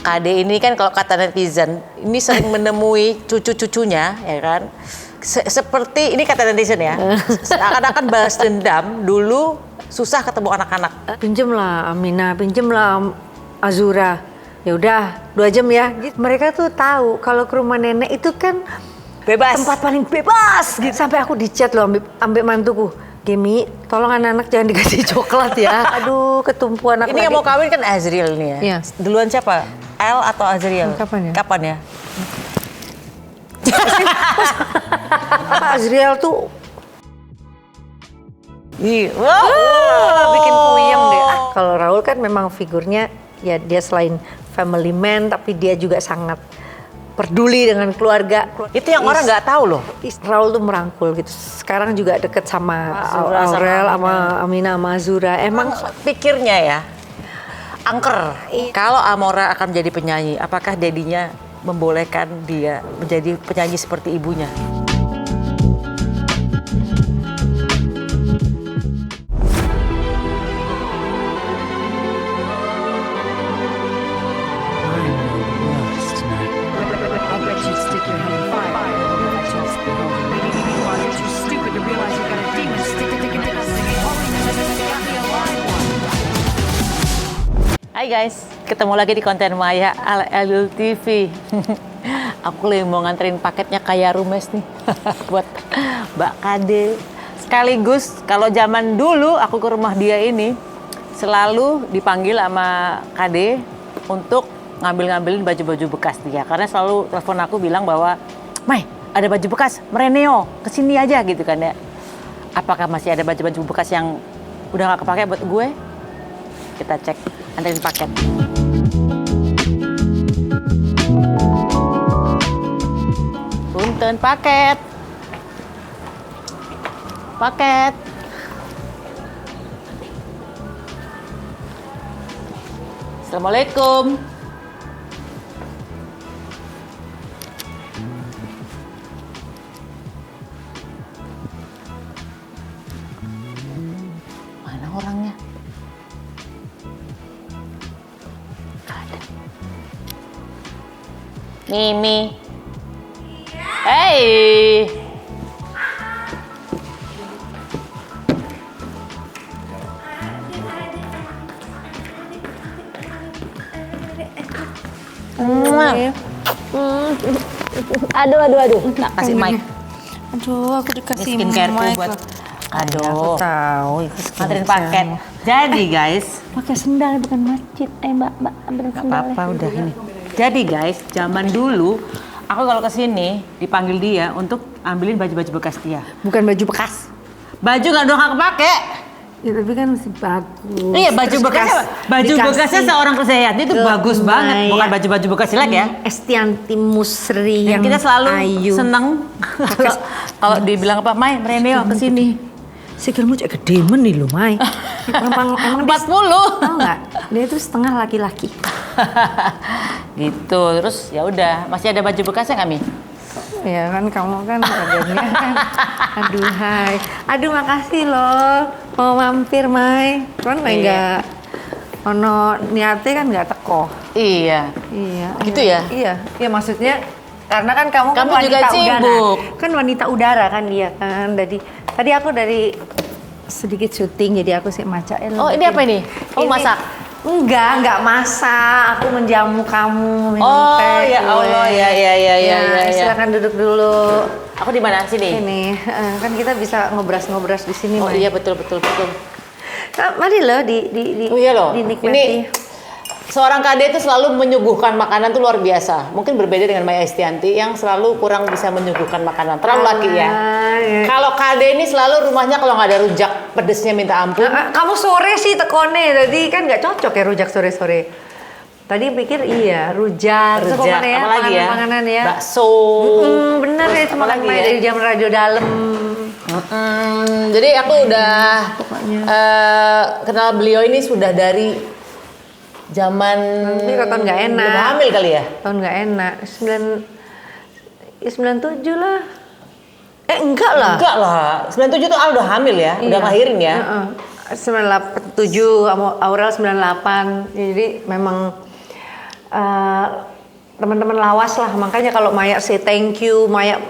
Kade ini kan kalau kata netizen, ini sering menemui cucu-cucunya, ya kan? Seperti, ini kata netizen ya, seakan-akan balas dendam, dulu susah ketemu anak-anak. Pinjemlah Amina, pinjemlah Azura. Ya udah 2 jam ya. Mereka tuh tahu kalau ke rumah nenek itu kan Bebas. tempat paling bebas gitu. Sampai aku dicat loh ambil mantuku. Gemi, tolong anak-anak jangan dikasih coklat ya. Aduh, ketumpuan anak Ini yang mau kawin kan Azriel nih ya. Iya. Duluan siapa? El atau Azriel? Kapan ya? Kapan ya? Pak Azriel tuh Bikin puyeng deh. kalau Raul kan memang figurnya ya dia selain family man tapi dia juga sangat peduli dengan keluarga. Itu yang orang nggak tahu loh. Raul tuh merangkul gitu. Sekarang juga deket sama Aurel, sama Amina, sama Azura. Emang Pikirnya ya, angker. Kalau Amora akan menjadi penyanyi, apakah dedinya membolehkan dia menjadi penyanyi seperti ibunya? Hai guys, ketemu lagi di konten Maya ala Elul TV. Aku lagi mau nganterin paketnya kayak Rumes nih buat Mbak Kade. Sekaligus kalau zaman dulu aku ke rumah dia ini selalu dipanggil sama Kade untuk ngambil-ngambilin baju-baju bekas dia. Karena selalu telepon aku bilang bahwa, "Mai, ada baju bekas, mereneo, kesini aja," gitu kan ya. Apakah masih ada baju-baju bekas yang udah gak kepake buat gue? Kita cek, anterin paket. Punten paket. Paket. Assalamualaikum. Mana orangnya? Mimi. Hey. Aduh. Tak kasih mic. aduh, aku dikasih Ini skincare mic buat. loh. Aduh. Aku tahu itu Anterin paket. Jadi guys, pakai sendal bukan masjid. Mbak, ambil nggak apa-apa udah ini. Jadi guys, zaman dulu aku kalau kesini dipanggil dia untuk ambilin baju-baju bekas dia. Bukan baju bekas. Baju nggak udah nggak kepake. Ya tapi kan masih bagus. Iya, baju Terus bekasnya, baju bekasnya seorang Krisdayanti itu bagus banget, bukan baju-baju bekas jelek ya. Estianti Musri Dan yang kita selalu ayu. seneng kalau dibilang apa, "Mai, mereneo kesini." Sikilmu cek gede men nih lo, Mai. Emang 40. tahu nggak? Dia itu setengah laki-laki. Gitu. Terus ya udah, masih ada baju bekasnya kami. Ya kan kamu kan badannya kan. Aduh hai. Aduh makasih loh. Mau mampir, Mai. Kan enggak ono niatnya kan enggak teko. Iya. Iya. Gitu ya? Iya. Iya maksudnya karena kan kamu kan Kamu wanita juga sibuk. udara. Kan wanita udara kan dia kan. Tadi aku dari sedikit syuting jadi aku sih maca. Oh, ini apa ini? Oh, masak. Enggak masak. Aku menjamu kamu minum Oh, teh. ya Allah, ya. Silakan duduk dulu. Aku di mana sini? Ini kan kita bisa ngobras-ngobras di sini. Oh Mai. iya, betul. Nah, mari loh Oh iya loh. dinikmati. Ini seorang Kade itu selalu menyuguhkan makanan tuh luar biasa. Mungkin berbeda dengan Maya Estianti yang selalu kurang bisa menyuguhkan makanan. Terlalu laki ya. Ya. Kalau Kade ini selalu rumahnya kalau nggak ada rujak pedesnya minta ampun. Kamu sore sih tekone, tadi kan nggak cocok ya rujak sore-sore. Tadi pikir iya rujak, terus Rujak, ya, apalagi ya? makanan ya. Bakso. Bener ya, cuma apalagi main ya? dari jam radio dalam. Jadi aku udah kenal beliau ini sudah dari zaman Tapi tahun nggak enak. belum hamil kali ya? Tahun nggak enak. 97 lah. Enggak lah. Enggak lah, 97 tuh Al udah hamil ya, udah ngelahirin ya. 97 sama Aurel 98. Jadi memang teman-teman lawas lah, makanya kalau Maya say thank you, Maya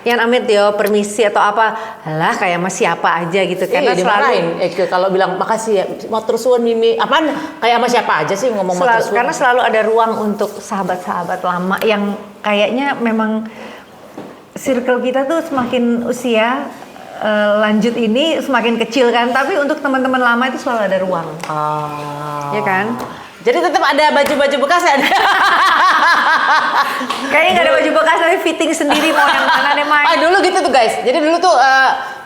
yang amit yo permisi atau apa, lah kayak mas siapa aja gitu, karena selalu kalau bilang makasih ya matur suwun Mimi, apaan kayak sama siapa aja sih ngomong matur suwun, karena selalu ada ruang untuk sahabat-sahabat lama yang kayaknya memang circle kita tuh semakin usia lanjut ini semakin kecil kan, tapi untuk teman-teman lama itu selalu ada ruang, ya kan? Jadi tetap ada baju-baju bekas ada. Kayaknya nggak ada baju bekas tapi fitting sendiri mau yang mana deh Mai. Dulu gitu tuh guys. Jadi dulu tuh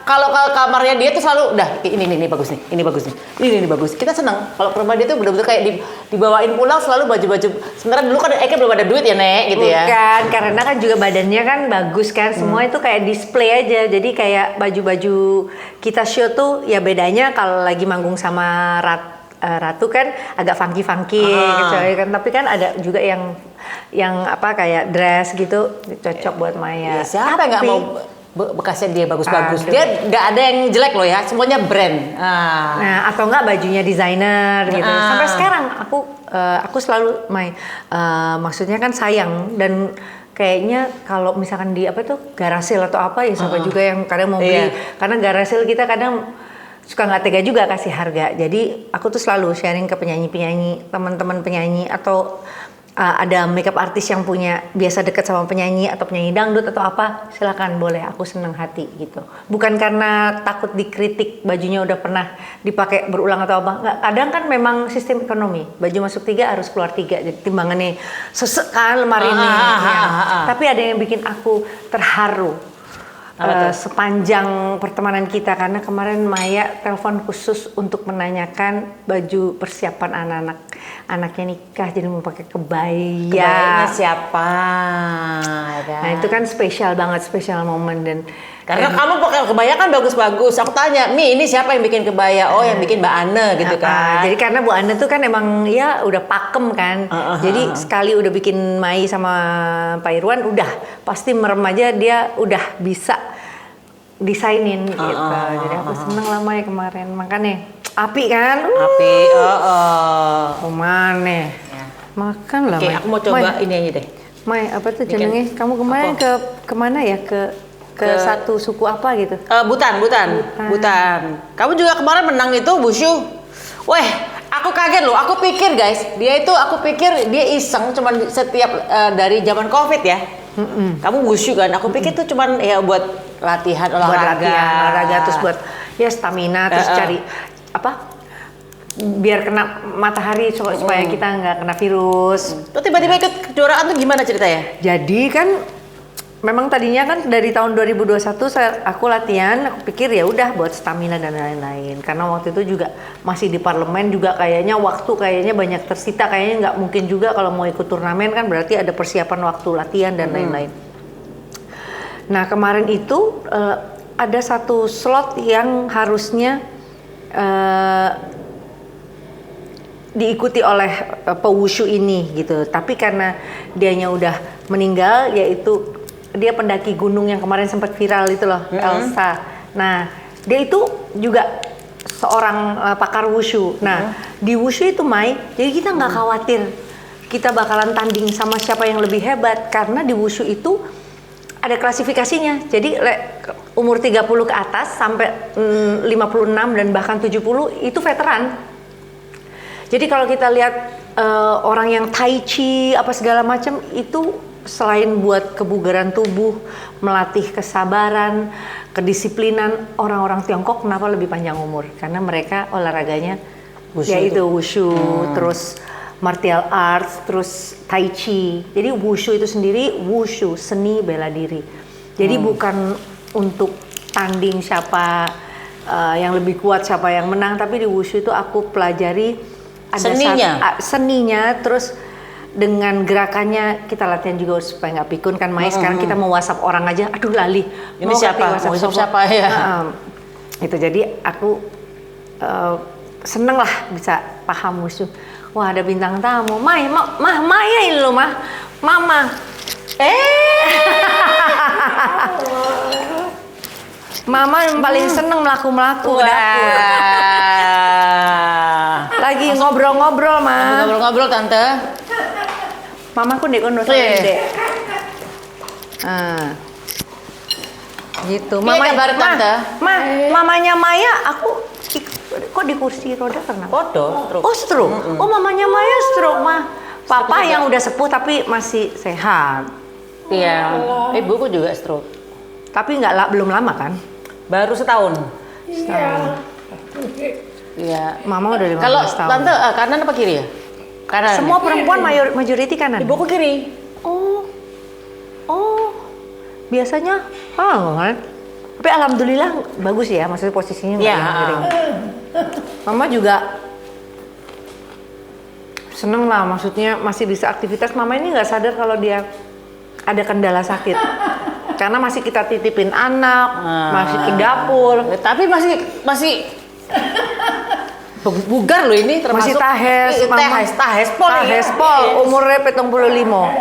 kalau kamarnya dia tuh selalu udah ini bagus nih, ini bagus nih, ini bagus. Kita senang kalau ke rumah dia tuh bener-bener kayak dibawain pulang selalu baju-baju. Sementara dulu kan Eka belum ada duit ya Nek gitu ya. Bukan, karena kan juga badannya kan bagus kan. Semua itu kayak display aja. Jadi kayak baju-baju kita show tuh ya bedanya kalau lagi manggung sama Ratu kan agak funky gitu kan, tapi kan ada juga yang apa kayak dress gitu cocok buat Maya. Ya, siapa yang nggak mau bekasnya dia bagus-bagus? Dia nggak ada yang jelek loh ya, semuanya brand. Nah atau enggak bajunya desainer gitu. Sampai sekarang aku selalu maksudnya kan sayang dan kayaknya kalau misalkan di apa tuh Garasil atau apa ya siapa juga yang kadang mau beli, karena Garasil kita kadang suka nggak tega juga kasih harga. Jadi aku tuh selalu sharing ke penyanyi-penyanyi, teman-teman penyanyi atau ada makeup artis yang punya biasa dekat sama penyanyi atau penyanyi dangdut atau apa, silakan boleh, aku seneng hati gitu. Bukan karena takut dikritik bajunya udah pernah dipakai berulang atau apa. Nggak, kadang kan memang sistem ekonomi, baju masuk 3 harus keluar 3, jadi timbangannya sesek kan lemari ini. Tapi ada yang bikin aku terharu. Sepanjang pertemanan kita, karena kemarin Maya telepon khusus untuk menanyakan baju persiapan anaknya nikah, jadi mau pakai kebaya. Kebayanya siapa? Kan? Nah itu kan spesial banget, spesial momen dan karena kamu pakai kebaya kan bagus-bagus. Aku tanya, Mi ini siapa yang bikin kebaya? Oh yang bikin Mbak Ane gitu kan. Jadi karena Bu Ane tuh kan emang ya udah pakem kan. Jadi sekali udah bikin Mai sama Pak Irwan udah pasti merem aja dia udah bisa desainin gitu. Jadi aku seneng lah Mai kemarin. Makanya api kan? Api. Mana? Makan lah Mai. Aku mau coba ini aja deh. Mai apa tuh jenenge? Kamu kemarin kemana ya? Ke satu suku apa gitu? Butan. Kamu juga kemarin menang itu wushu. Weh, aku kaget loh. Aku pikir dia iseng cuman setiap dari zaman Covid ya. Kamu wushu kan? Aku pikir tuh cuman ya buat latihan olahraga terus buat ya stamina terus cari apa? Biar kena matahari supaya kita nggak kena virus. Tuh tiba-tiba ikut kejuaraan tuh gimana ceritanya? Jadi kan memang tadinya kan dari tahun 2021 aku latihan, aku pikir ya udah buat stamina dan lain-lain. Karena waktu itu juga masih di parlemen juga kayaknya banyak tersita, kayaknya nggak mungkin juga kalau mau ikut turnamen kan berarti ada persiapan waktu latihan dan lain-lain. Nah kemarin itu ada satu slot yang harusnya diikuti oleh pewushu ini gitu. Tapi karena dianya udah meninggal, yaitu dia pendaki gunung yang kemarin sempat viral itu loh, Elsa. Nah, dia itu juga seorang pakar wushu. Nah, di wushu itu Mai, jadi kita nggak khawatir kita bakalan tanding sama siapa yang lebih hebat, karena di wushu itu ada klasifikasinya. Jadi umur 30 ke atas sampai 56 dan bahkan 70 itu veteran. Jadi kalau kita lihat orang yang tai chi apa segala macam itu selain buat kebugaran tubuh, melatih kesabaran, kedisiplinan, orang-orang Tiongkok kenapa lebih panjang umur? Karena mereka olahraganya yaitu wushu, terus martial arts, terus tai chi. Jadi wushu itu sendiri, wushu seni bela diri. Jadi bukan untuk tanding siapa yang lebih kuat, siapa yang menang, tapi di wushu itu aku pelajari ada seninya, terus dengan gerakannya kita latihan juga supaya nggak pikun kan Mai. Sekarang kita mau WhatsApp orang aja, aduh lali. Ini siapa? Siapa ya? Itu jadi aku seneng lah bisa paham wushu. Wah ada bintang tamu, Maya ini loh Mama. Mama yang paling seneng melaku-melaku dapur. Lagi ngobrol-ngobrol, Ma. Ngobrol-ngobrol, Tante. Mamaku ndek kono Iya. ndek. Ah. Gitu. Iya, kabar tante. Mamanya Maya kok di kursi roda karena Foto, Oh, stroke. Oh, mamanya Maya stroke, mah. Papa yang udah sepuh tapi masih sehat. Iya, ibuku juga stroke. Tapi belum lama kan? Baru setahun. Setahun. Iya. Mama udah 15 Kalau tahun. tante kanan apa kiri ya? Kanan. Semua perempuan majority kanan. Ibuku kiri. Oh. Biasanya kan? Tapi alhamdulillah bagus ya, maksudnya posisinya nggak Iya. yang miring. Mama juga seneng lah, maksudnya masih bisa aktivitas. Mama ini nggak sadar kalau dia ada kendala sakit. Karena masih kita titipin anak, masih ke dapur. Tapi masih bugar loh ini termasuk. Masih tahes, Mama. Tahespol. Tahespol, umurnya 75.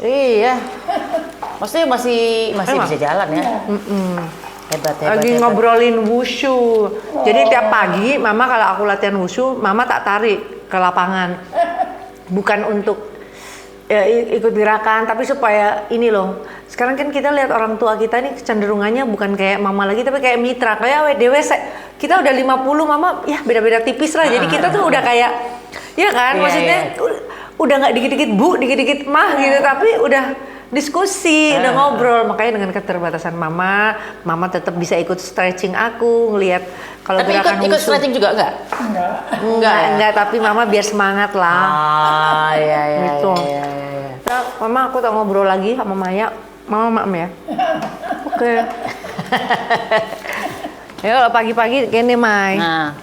Iya. Maksudnya masih bisa jalan ya. Hebat. Lagi ngobrolin wushu. Jadi tiap pagi, Mama kalau aku latihan wushu, Mama tak tarik ke lapangan. Bukan untuk ikut gerakan, tapi supaya ini loh. Sekarang kan kita lihat orang tua kita nih kecenderungannya bukan kayak Mama lagi, tapi kayak mitra. Kayak dewe, kita udah 50, Mama ya beda-beda tipis lah. Jadi kita tuh udah kayak, ya kan? Iya, Maksudnya udah nggak dikit-dikit bu, dikit-dikit mah gitu, tapi udah diskusi, udah ngobrol. Makanya dengan keterbatasan Mama tetap bisa ikut stretching aku, ngelihat kalau Tapi gerakan ikut wushu. stretching juga enggak? Enggak, tapi Mama biar semangat lah. Iya. Gitu. Nah, Mama aku tak ngobrol lagi sama Maya. Mama maaf ya. Oke. Ya kalau pagi-pagi gini Mai. Nah,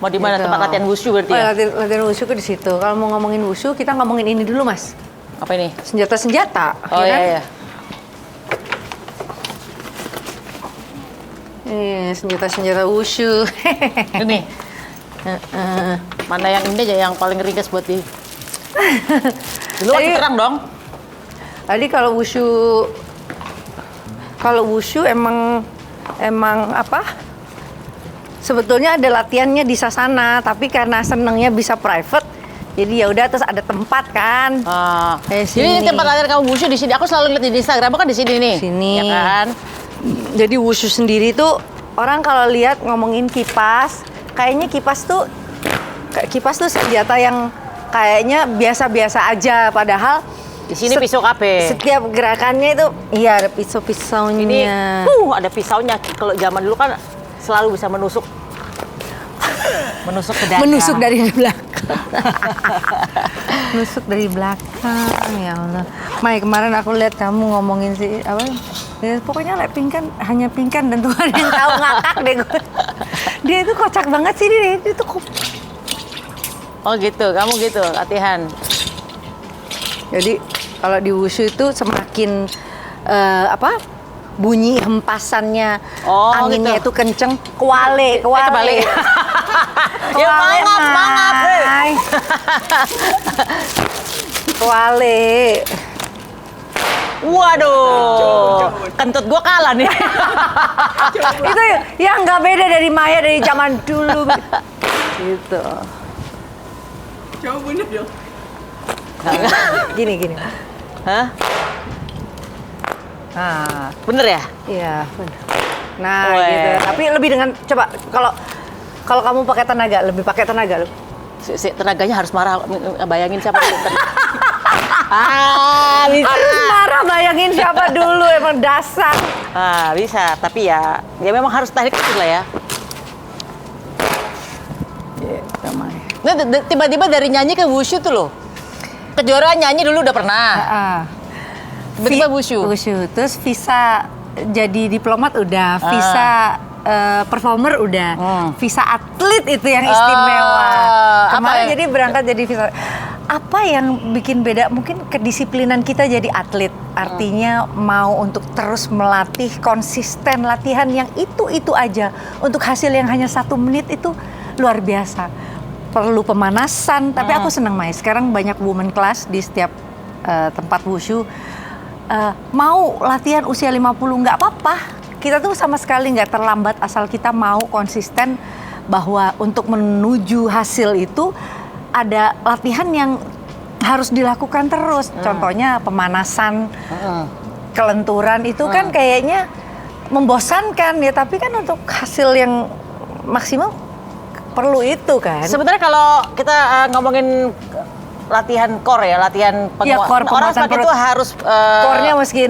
mau di mana Gitu. tempat latihan wushu berarti Oh, ya? latihan wushu ke di situ. Kalau mau ngomongin wushu, kita ngomongin ini dulu, Mas. Apa ini? Senjata-senjata. Oh ya kan? iya. Senjata-senjata wushu. Ini. Mana yang ini aja yang paling ringkas buat di. Dulu kan Tadi- terang dong. Tadi kalau wushu emang apa? Sebetulnya ada latihannya di Sasana, tapi karena senengnya bisa private, jadi ya udah terus ada tempat kan. Kayak Jadi ini sini. tempat latihan kamu wushu di sini. Aku selalu lihat di Instagram kan di sini nih. Sini. Ya kan? Jadi wushu sendiri tuh orang kalau lihat ngomongin kipas, kayaknya kipas tuh senjata yang kayaknya biasa-biasa aja, padahal Di sini pisau kape. setiap gerakannya itu iya ada pisau-pisaunya. Ini ada pisaunya. Kalau zaman dulu kan selalu bisa menusuk ke dada. Menusuk dari belakang. Menusuk dari belakang, ya Allah. Mai, kemarin aku lihat kamu ngomongin ya, pokoknya pingkan, hanya pingkan dan Tuhan yang tahu, ngakak deh gue. Dia itu kocak banget sih, dia itu Oh gitu, kamu gitu latihan. Jadi kalau di wushu itu semakin bunyi hempasannya, anginnya gitu. itu kenceng, kebalik. Kebalik. Ya mangap. Kuale. Waduh, kentut gua kalah nih. Itu yang nggak beda dari Maya dari zaman dulu. Gitu. Coba bener dong. Gini. Hah? Nah, Bener ya? iya benar. Nah, Weh. gitu. Tapi lebih dengan coba kalau kamu pakai tenaga, lebih pakai tenaga lu. Tenaganya harus marah. Bayangin siapa yang bisa. Harus marah, bayangin siapa dulu, emang dasar. Bisa. Tapi ya memang harus tarik kecil lah ya. Gitu, Maya. Nah, tiba-tiba dari nyanyi ke wushu tuh loh. Kejuaraan nyanyi dulu udah pernah. Tiba-tiba wushu. Wushu. Terus visa jadi diplomat udah, visa performer udah, visa atlet itu yang istimewa. Kemarin apa ya? jadi berangkat jadi visa. Apa yang bikin beda? Mungkin kedisiplinan kita jadi atlet. Artinya mau untuk terus melatih, konsisten latihan yang itu aja. Untuk hasil yang hanya 1 menit itu luar biasa. Perlu pemanasan, tapi aku senang Mai. Sekarang banyak women class di setiap tempat wushu. Mau latihan usia 50 nggak apa-apa. Kita tuh sama sekali nggak terlambat asal kita mau konsisten bahwa untuk menuju hasil itu ada latihan yang harus dilakukan terus. Contohnya pemanasan, kelenturan itu kan kayaknya membosankan ya, tapi kan untuk hasil yang maksimal perlu itu kan. Sebenarnya kalau kita ngomongin latihan core ya, latihan Iya, core, orang penguatan semakin perut. tua harus core-nya mesti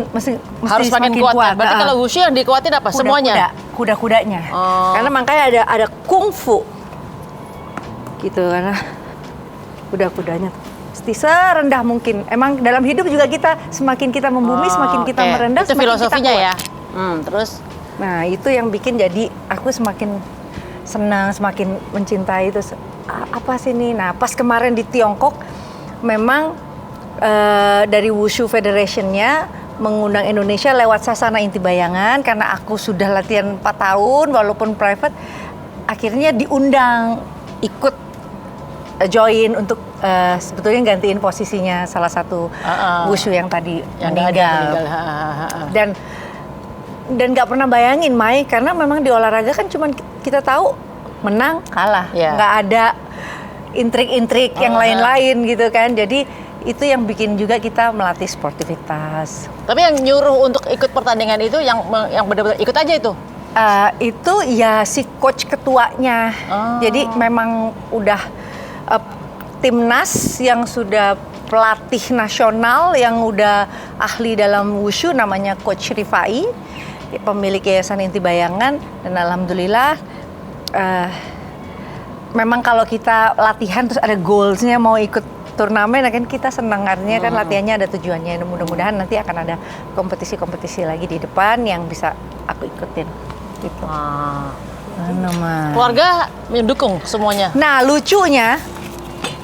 harus semakin kuat. Berarti kalau wushu yang dikuatin apa? Semuanya. Kuda-kudanya. Oh. Karena makanya ada kungfu. Gitu karena kuda-kudanya mesti serendah mungkin. Emang dalam hidup juga kita semakin kita membumi, semakin kita Oke. merendah, Itu semakin filosofinya kita ya. kuat. Terus Nah, itu yang bikin jadi aku semakin senang, semakin mencintai itu. Apa sih ini? Nah, pas kemarin di Tiongkok memang dari Wushu Federation-nya mengundang Indonesia lewat Sasana Inti Bayangan karena aku sudah latihan 4 tahun walaupun private, akhirnya diundang ikut join untuk sebetulnya gantiin posisinya salah satu wushu yang tadi yang nggak ada meninggal. Dan nggak pernah bayangin, Mai, karena memang di olahraga kan cuman kita tahu menang kalah, nggak ada intrik-intrik yang lain-lain gitu kan. Jadi itu yang bikin juga kita melatih sportivitas. Tapi yang nyuruh untuk ikut pertandingan itu yang benar-benar ikut aja itu. Itu ya si coach ketuanya. Jadi memang udah timnas yang sudah pelatih nasional yang udah ahli dalam wushu, namanya Coach Rifai, pemilik Yayasan Inti Bayangan. Dan alhamdulillah memang kalau kita latihan terus ada goalsnya mau ikut turnamen, kan kita senang, artinya kan latihannya ada tujuannya. Mudah-mudahan nanti akan ada kompetisi-kompetisi lagi di depan yang bisa aku ikutin gitu. Keluarga mendukung semuanya. Nah, lucunya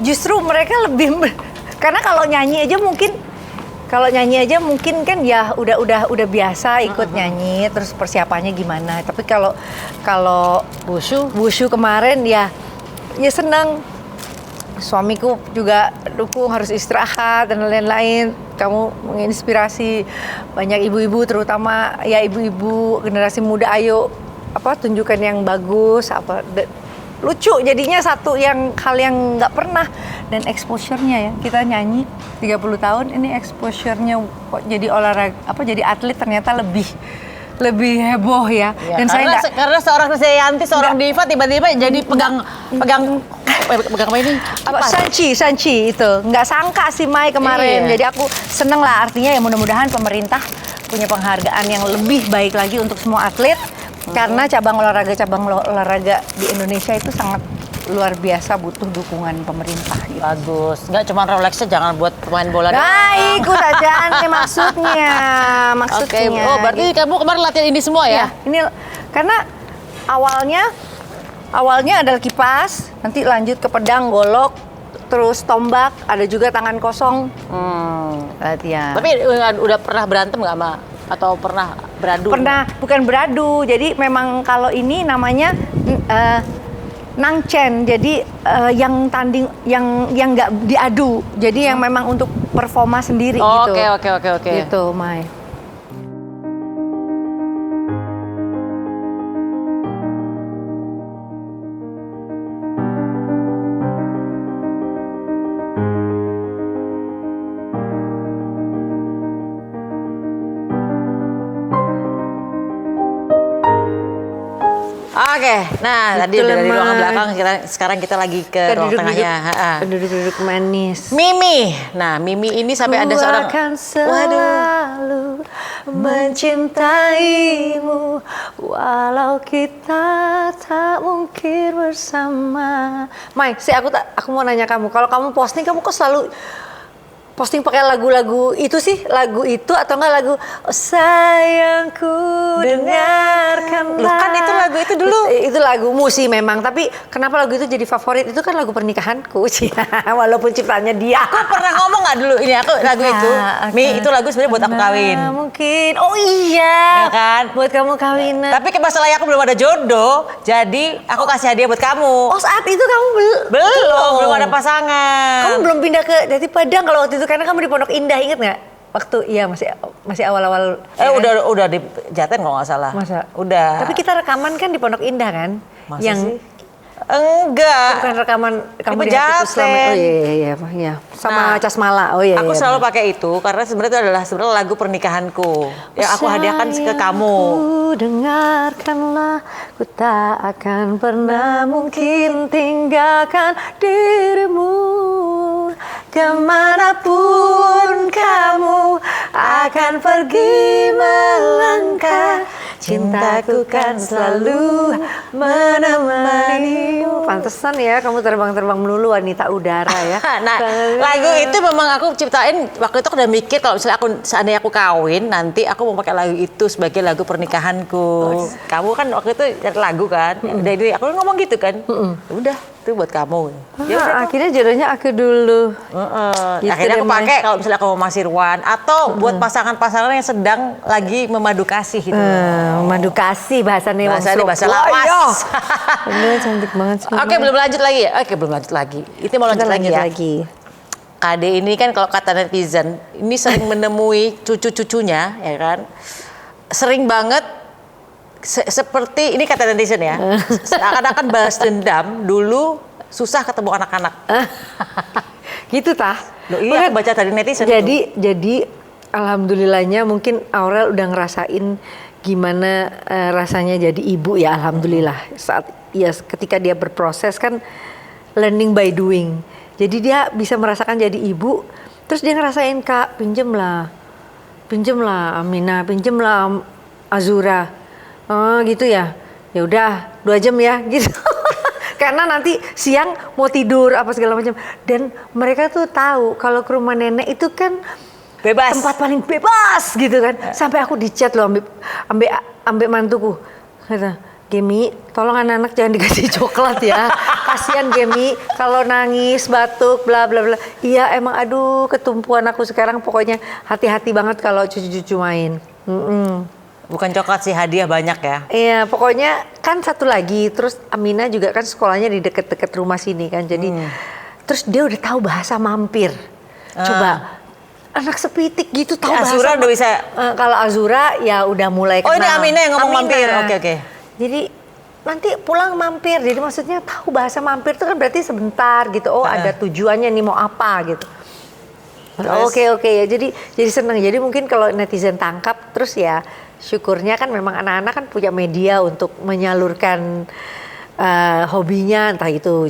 justru mereka lebih karena kalau nyanyi aja mungkin kan ya udah biasa ikut nyanyi, terus persiapannya gimana. Tapi kalau wushu kemarin ya senang. Suamiku juga dukung, harus istirahat dan lain-lain. Kamu menginspirasi banyak ibu-ibu, terutama ya ibu-ibu generasi muda. Ayo tunjukkan yang bagus, lucu jadinya satu hal yang nggak pernah. Dan exposure-nya ya, kita nyanyi 30 tahun ini exposure-nya kok jadi olahraga jadi atlet ternyata lebih heboh ya. Dan karena seorang Krisdayanti, seorang diva tiba-tiba jadi pegang apa ini? Sanchi itu nggak sangka sih, Mai, kemarin. Jadi aku seneng lah, artinya ya mudah-mudahan pemerintah punya penghargaan yang lebih baik lagi untuk semua atlet. Karena cabang olahraga di Indonesia itu sangat luar biasa, butuh dukungan pemerintah gitu. Bagus, nggak cuma Rolexnya jangan buat pemain bola. Nah, ikut aja maksudnya. Oke. Oh, berarti kamu kemarin latihan ini semua ya? Ini karena awalnya adalah kipas, nanti lanjut ke pedang, golok, terus tombak, ada juga tangan kosong. Latihan. Tapi udah pernah berantem nggak sama, atau pernah beradu? Pernah, bukan beradu. Jadi memang kalau ini namanya nangchen. Jadi yang tanding yang nggak diadu. Jadi yang memang untuk performa sendiri gitu. Oke. Gitu, Mai. Oke, nah tadi udah dari ruangan belakang, sekarang kita lagi ke ruang tengahnya. Penduduk manis. Mimi, nah Mimi ini sampai ada seorang. Akan selalu mencintaimu walau kita tak mungkin bersama. Mai, aku mau nanya kamu, kalau kamu posting, kamu kok selalu posting pakai lagu-lagu itu sih? Lagu itu atau enggak lagu sayangku dengarkanlah? Loh, kan itu lagu itu dulu. Itu lagumu sih memang, tapi kenapa lagu itu jadi favorit? Itu kan lagu pernikahanku sih. Walaupun ciptaannya dia. Aku pernah ngomong nggak dulu ini lagu itu? Mi, itu lagu sebenarnya buat aku kawin. Mungkin. Oh iya. Ya kan? Buat kamu kawinan. Tapi masalahnya aku belum ada jodoh, jadi aku kasih hadiah buat kamu. Oh, saat itu kamu belum ada pasangan. Kamu belum pindah ke Jati Padang kalau waktu itu, karena kamu di Pondok Indah, inget nggak? Waktu masih awal-awal. Udah di Jaten kalau nggak salah. Masa? Udah. Tapi kita rekaman kan di Pondok Indah kan? Masa sih? Enggak. Bukan rekaman kamu Di di hatiku selama. Pejaten. Oh iya. Sama Nah, Casmala. Oh iya. Aku iya, selalu benar. pakai itu karena sebenarnya itu adalah sebenarnya lagu pernikahanku yang aku hadiahkan ke kamu. Sayangku, dengarkanlah, ku tak akan pernah mungkin tinggalkan dirimu. Kemanapun kamu akan pergi melangkah, cintaku kan selalu menemanimu. Pantesan ya kamu terbang-terbang melulu wanita udara ya. Nah, lagu itu memang aku ciptain waktu itu aku udah mikir kalau misalnya seandainya aku kawin nanti aku mau pakai lagu itu sebagai lagu pernikahanku. Kamu kan waktu itu cari lagu kan, jadi aku ngomong gitu kan. Udah, itu buat kamu. Ya udah. Akhirnya jodohnya aku dulu. Gitu Akhirnya deh, aku pakai Mai. kalau misalnya kamu Mas Irwan atau buat pasangan-pasangan yang sedang lagi memadu kasih gitu. Madu kasih bahasanya wong Bahasa Surabaya. lawas. Bener, cantik banget sih. Oke, belum lanjut lagi ya? Oke, belum lanjut lagi. Itu mau Kita lanjut lagi ya? lagi. KD ini kan kalau kata netizen, ini sering menemui cucu-cucunya, ya kan? Sering banget, seperti, ini kata netizen ya, seakan-akan balas dendam, dulu susah ketemu anak-anak. Gitu tah? Loh, iya, aku baca dari netizen Jadi alhamdulillahnya mungkin Aurel udah ngerasain gimana rasanya jadi ibu ya, alhamdulillah. Ketika dia berproses kan learning by doing. Jadi dia bisa merasakan jadi ibu, terus dia ngerasain, Kak, pinjem lah Amina, pinjem lah Azura. Oh gitu ya. Ya udah 2 jam ya gitu. Karena nanti siang mau tidur apa segala macam. Dan mereka tuh tahu kalau ke rumah nenek itu kan bebas. tempat paling bebas gitu kan. Sampai aku dicat loh ambek mantuku. Kata, Gemi, tolong anak-anak jangan dikasih coklat ya. Kasihan Gemi kalau nangis, batuk, bla bla bla. Iya emang aduh ketumpuan aku sekarang pokoknya hati-hati banget kalau cucu-cucu main. Bukan coklat sih, hadiah banyak ya. Iya, pokoknya kan satu lagi. Terus Amina juga kan sekolahnya di deket-deket rumah sini kan. Jadi terus dia udah tahu bahasa mampir. Coba anak sepitik gitu tahu bahasa. Azura udah bisa. Kalau Azura ya udah mulai kenal. Oh, ini Amina yang ngomong mampir. Oke. Jadi nanti pulang mampir. Jadi maksudnya tahu bahasa mampir itu kan berarti sebentar gitu. Oh, ada tujuannya nih mau apa gitu. Oke ya. Jadi seneng. Jadi mungkin kalau netizen tangkap terus ya syukurnya kan memang anak-anak kan punya media untuk menyalurkan hobinya, entah itu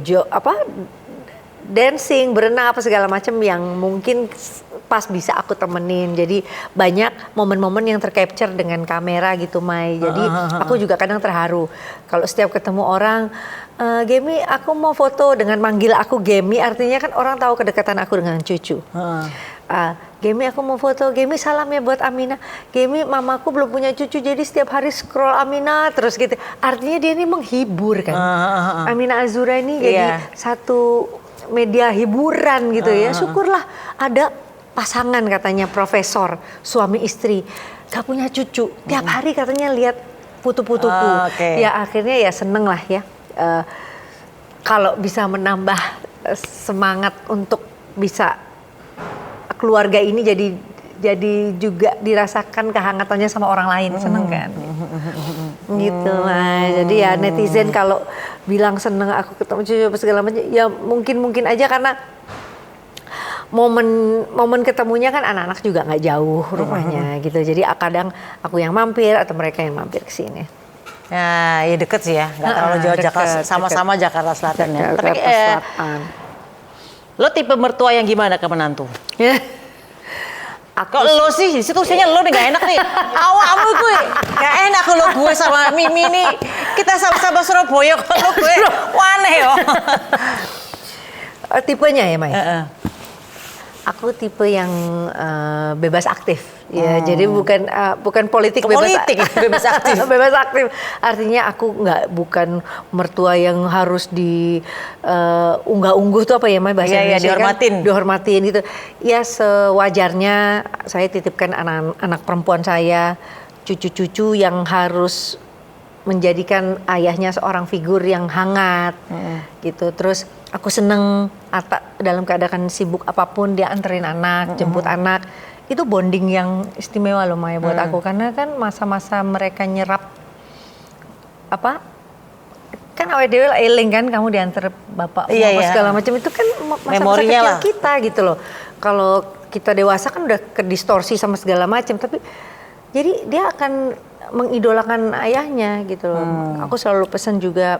dancing, berenang apa segala macam yang mungkin pas bisa aku temenin. Jadi banyak momen-momen yang tercapture dengan kamera gitu, Mai. Jadi aku juga kadang terharu kalau setiap ketemu orang, Gemi aku mau foto, dengan manggil aku Gemi artinya kan orang tahu kedekatan aku dengan cucu. Gemi aku mau foto, Gemi salam ya buat Amina. Gemi mamaku belum punya cucu jadi setiap hari scroll Amina terus gitu. Artinya dia ini menghibur kan. Amina Azura ini jadi satu media hiburan gitu ya. Syukurlah ada pasangan katanya profesor, suami istri, gak punya cucu. Tiap hari katanya lihat putu-putuku. Ya akhirnya ya seneng lah ya. Kalau bisa menambah semangat untuk bisa keluarga ini jadi juga dirasakan kehangatannya sama orang lain, seneng kan? Gitu lah. Jadi ya netizen kalau bilang seneng aku ketemu cucu apa segala macam, ya mungkin aja karena momen ketemunya kan anak-anak juga nggak jauh rumahnya gitu. Jadi kadang aku yang mampir atau mereka yang mampir ke sini. Ya deket sih ya, nggak terlalu jauh. Jakarta, sama-sama Jakarta Selatan ya. Tapi Selatan. Lo tipe mertua yang gimana ke menantu? Aku Kok lo sih, di situ usianya lo nih gak enak nih. Awakmu gue gak enak lo gue sama Mimi nih. Kita sama-sama Surabaya kok lo gue waneh yo. Tipenya ya, Mai? Aku tipe yang bebas aktif. Ya, jadi bukan politik bebas aktif. Bebas aktif. Artinya aku bukan mertua yang harus unggah-ungguh tuh apa ya, Mai, bahasa Indonesia dihormatin. Kan? Dihormatin gitu. Ya sewajarnya saya titipkan anak perempuan saya, cucu-cucu yang harus menjadikan ayahnya seorang figur yang hangat gitu. Terus aku seneng dalam keadaan sibuk apapun dia anterin anak, jemput anak. Itu bonding yang istimewa loh, Maya, buat aku. Karena kan masa-masa mereka nyerap kan awal dewe eling kan kamu diantar bapak Iya, apa iya. segala macam itu kan masa-masa Memorinya kecil lah. kita gitu loh. Kalau kita dewasa kan udah kedistorsi sama segala macam, tapi jadi dia akan mengidolakan ayahnya gitu loh. Aku selalu pesan juga,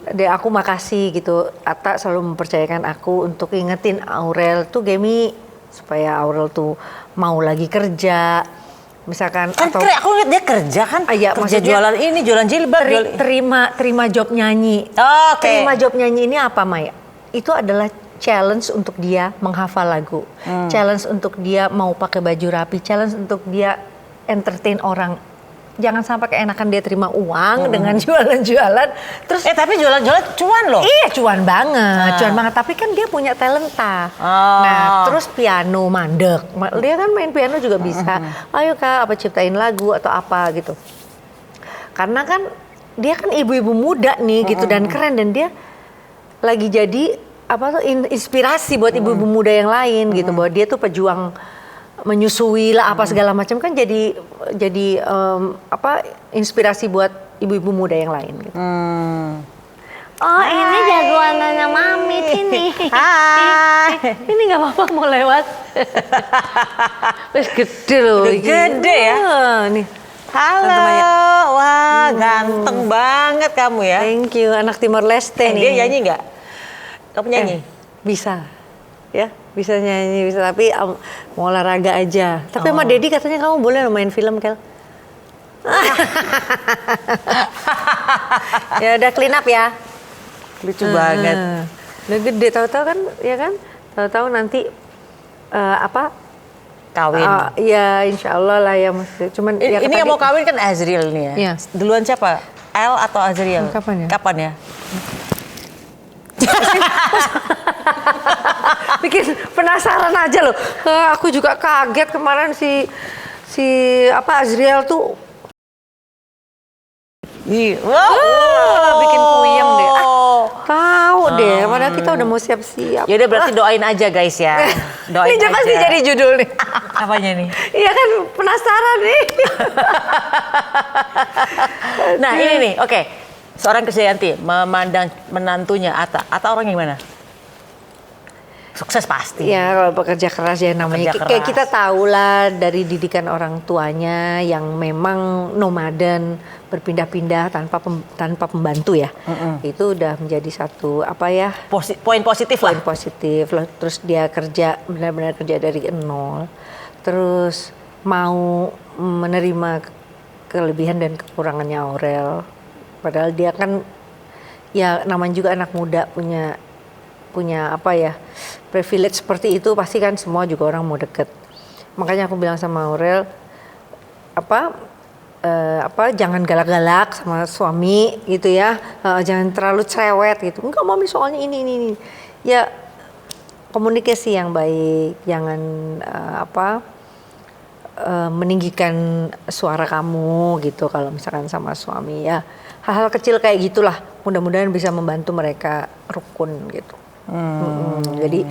aku makasih gitu, Ata selalu mempercayakan aku untuk ingetin Aurel tuh Gemi supaya Aurel tuh mau lagi kerja. Misalkan Kan aku lihat dia kerja kan, Iya, kerja maksudnya jualan ini, jualan jilbab. terima job nyanyi. Oh, oke. Terima job nyanyi ini apa, Maya? Itu adalah challenge untuk dia menghafal lagu. Challenge untuk dia mau pakai baju rapi, challenge untuk dia entertain orang. Jangan sampai keenakan dia terima uang dengan jualan-jualan. Terus Tapi jualan-jualan cuan loh. iya cuan banget. Tapi kan dia punya talenta. Oh. Nah, terus piano mandek. Dia kan main piano juga bisa. Ayo Kak, apa ciptain lagu atau apa gitu. Karena kan dia kan ibu-ibu muda nih gitu dan keren, dan dia lagi jadi apa tuh inspirasi buat ibu-ibu muda yang lain gitu, bahwa dia tuh pejuang menyusui lah apa segala macam, kan jadi inspirasi buat ibu-ibu muda yang lain gitu. Oh, ini jagoannya Mami sini. Hai. Ini nggak apa-apa mau lewat. Wes gede loh. Udah gede ya. Nih. Halo, Tante Maya. wah ganteng banget kamu ya. Thank you, anak Timor Leste nih. Dia nyanyi nggak? Kamu nyanyi? Bisa. Ya, bisa nyanyi, bisa, tapi mau olahraga aja. Tapi sama Dedi katanya kamu boleh main film, Kel. Ya udah clean up ya. Lucu banget. Udah gede, tahu-tahu kan, ya kan? Tahu-tahu nanti Kawin. Ya insya Allah lah ya, Mas. Cuman ya Ini yang mau kawin kan Azriel nih ya. Iya. Duluan siapa? El atau Azriel? Kapan ya? Kapan ya? bikin penasaran aja loh. Aku juga kaget kemarin si Azriel tuh bikin puyeng deh. Tahu deh, padahal kita udah mau siap-siap. Ya udah berarti doain aja guys ya. Doain Ini aja. pasti jadi judul nih. Apanya nih? Iya kan, penasaran nih. Nah ini nih, oke. Seorang Krisdayanti memandang menantunya Ata. Ata orang yang gimana? Sukses pasti. Ya kalau pekerja keras ya namanya. Pekerja Kayak keras. kita tahu lah dari didikan orang tuanya yang memang nomaden, berpindah-pindah tanpa pembantu ya. Itu udah menjadi satu Poin positif lah. poin positif. Terus dia kerja benar-benar kerja dari nol. Terus mau menerima kelebihan dan kekurangannya Aurel. Padahal dia kan ya namanya juga anak muda, punya privilege seperti itu, pasti kan semua juga orang mau deket. Makanya aku bilang sama Aurel jangan galak-galak sama suami gitu ya, jangan terlalu cerewet gitu. Enggak Mami, soalnya ini. Ya komunikasi yang baik, jangan meninggikan suara kamu gitu kalau misalkan sama suami ya. Hal-hal kecil kayak gitulah, mudah-mudahan bisa membantu mereka rukun gitu. Jadi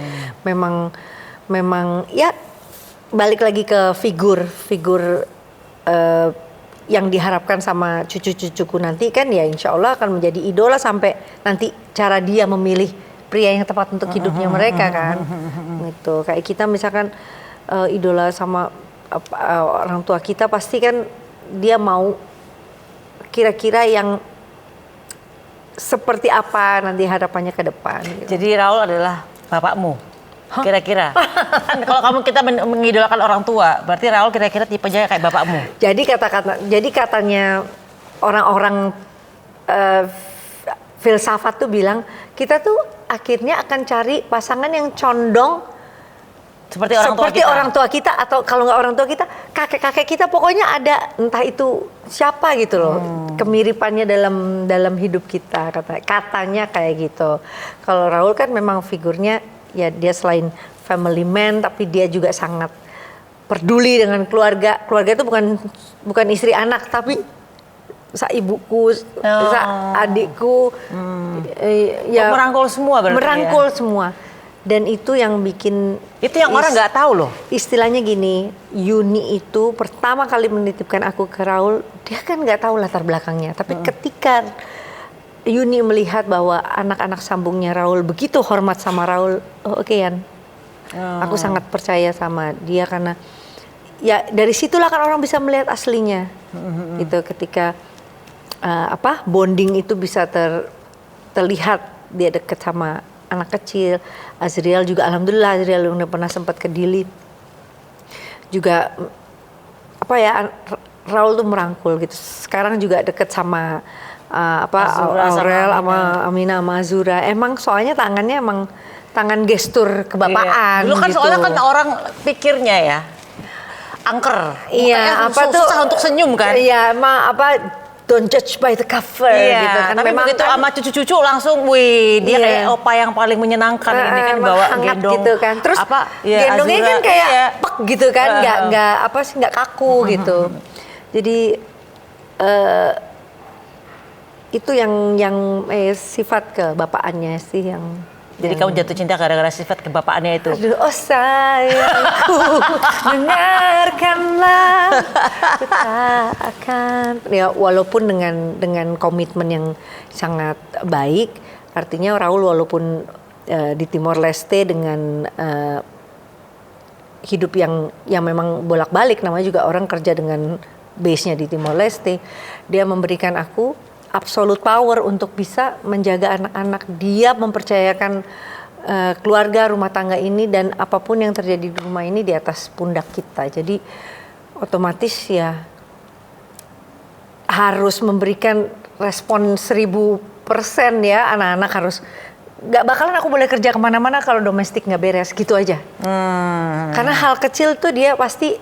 memang ya balik lagi ke figur yang diharapkan sama cucu-cucuku nanti kan ya, insya Allah akan menjadi idola sampai nanti cara dia memilih pria yang tepat untuk hidupnya mereka kan. Gitu. Kayak kita misalkan idola sama orang tua kita, pasti kan dia mau kira-kira yang seperti apa nanti harapannya ke depan. Gitu. Jadi Raul adalah bapakmu. Kira-kira. Kan kalau kita mengidolakan orang tua, berarti Raul kira-kira tipenya kayak bapakmu. Jadi katanya orang-orang filsafat tuh bilang, kita tuh akhirnya akan cari pasangan yang condong Seperti orang tua kita, atau kalau nggak orang tua kita, kakek-kakek kita, pokoknya ada entah itu siapa gitu loh, kemiripannya dalam hidup kita, katanya kayak gitu. Kalau Raul kan memang figurnya ya, dia selain family man tapi dia juga sangat peduli dengan keluarga. Keluarga itu bukan istri anak, tapi ibuku, adikku, ya merangkul semua berarti. Merangkul semua. Dan itu yang bikin, itu yang orang nggak tahu loh. Istilahnya gini, Yuni itu pertama kali menitipkan aku ke Raul, dia kan nggak tahu latar belakangnya. Tapi ketika Yuni melihat bahwa anak-anak sambungnya Raul begitu hormat sama Raul, oh, oke Yan, aku sangat percaya sama dia karena ya dari situlah kan orang bisa melihat aslinya, gitu. Ketika bonding itu bisa terlihat dia deket sama anak kecil. Azriel juga, alhamdulillah Azriel udah pernah sempat ke Dili juga, Raul tuh merangkul gitu. Sekarang juga deket sama Aurel sama Amina sama Azura. Emang soalnya tangannya emang tangan gestur kebapaan. Dulu kan gitu. soalnya kan orang pikirnya ya angker. Iya, susah untuk senyum kan. Iya, don't judge by the cover gitu kan. Tapi memang begitu kan, sama cucu-cucu langsung, wih, dia kayak opa yang paling menyenangkan ini kan bawa hangat gendong gitu kan. Terus gendongnya Azura, kan kayak pek gitu kan, nggak kaku gitu. Jadi itu yang sifat kebapaannya sih yang. Jadi kamu jatuh cinta gara-gara sifat kebapaannya itu. Aduh, oh sayangku, dengarkanlah, ku tak akan. Ya walaupun dengan komitmen yang sangat baik, artinya Raul walaupun di Timor Leste dengan hidup yang memang bolak-balik, namanya juga orang kerja dengan base-nya di Timor Leste, dia memberikan aku absolute power untuk bisa menjaga anak-anak. Dia mempercayakan keluarga rumah tangga ini dan apapun yang terjadi di rumah ini di atas pundak kita. Jadi otomatis ya harus memberikan respon 1000% ya. Anak-anak harus, gak bakalan aku boleh kerja kemana-mana kalau domestik gak beres gitu aja. Karena hal kecil tuh dia pasti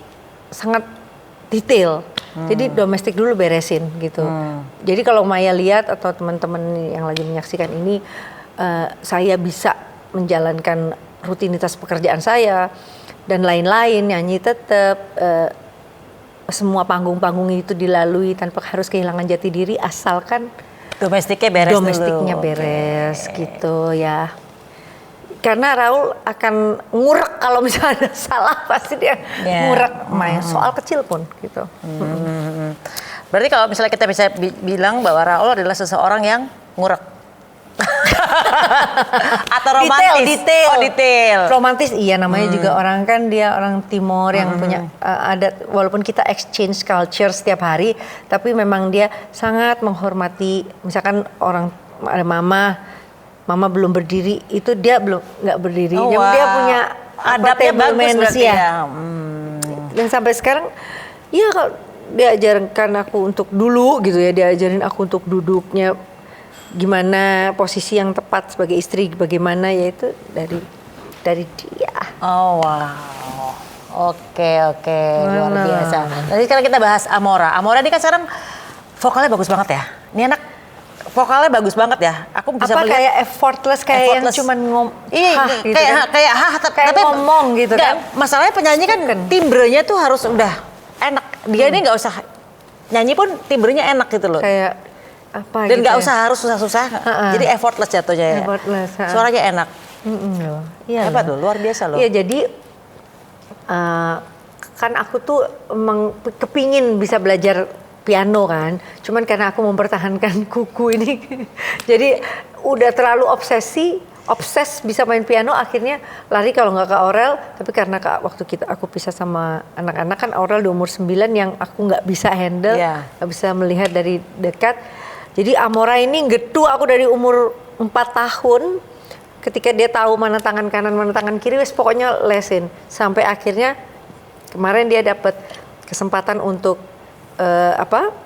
sangat detail. Jadi domestik dulu beresin gitu. Jadi kalau Maya lihat atau teman-teman yang lagi menyaksikan ini, saya bisa menjalankan rutinitas pekerjaan saya dan lain-lain, nyanyi tetap, semua panggung-panggung itu dilalui tanpa harus kehilangan jati diri asalkan domestiknya beres domestiknya dulu. beres gitu ya. Karena Raul akan ngurek kalau misalnya ada salah, pasti dia ngurek main soal kecil pun gitu. Berarti kalau misalnya kita bisa bilang bahwa Raul adalah seseorang yang ngurek. Atau romantis. Detail. Romantis iya, namanya juga orang kan dia orang Timor yang punya adat, walaupun kita exchange culture setiap hari, tapi memang dia sangat menghormati, misalkan orang ada Mama belum berdiri, itu dia nggak berdiri. Dia punya adabnya bagus berarti ya. Dan sampai sekarang, ya kalau diajarkan aku untuk dulu gitu ya, diajarin aku untuk duduknya gimana, posisi yang tepat sebagai istri bagaimana, yaitu dari dia. Oh wow, oke, luar biasa. Nanti sekarang kita bahas Amora. Amora ini kan sekarang vokalnya bagus banget ya. Ini anak vokalnya bagus banget ya. Aku bisa melihat kayak effortless, kayak yang cuman gitu kayak tapi ngomong gitu kan. Masalahnya penyanyi kan timbrenya tuh harus udah enak. Dia ini nggak usah nyanyi pun timbrenya enak gitu loh. Kayak apa dan gitu. nggak usah harus susah-susah. Jadi effortless jatuhnya ya. Effortless. Suaranya enak. Iya. Hebat loh, luar biasa loh. Iya, jadi kan aku tuh emang kepingin bisa belajar piano kan, cuman karena aku mempertahankan kuku ini jadi udah terlalu obses bisa main piano, akhirnya lari kalau nggak ke Aurel. Tapi karena waktu aku pisah sama anak-anak kan, Aurel di umur 9 yang aku nggak bisa handle, nggak bisa melihat dari dekat. Jadi Amora ini getu aku dari umur 4 tahun, ketika dia tahu mana tangan kanan mana tangan kiri, wes pokoknya lesin sampai akhirnya kemarin dia dapat kesempatan untuk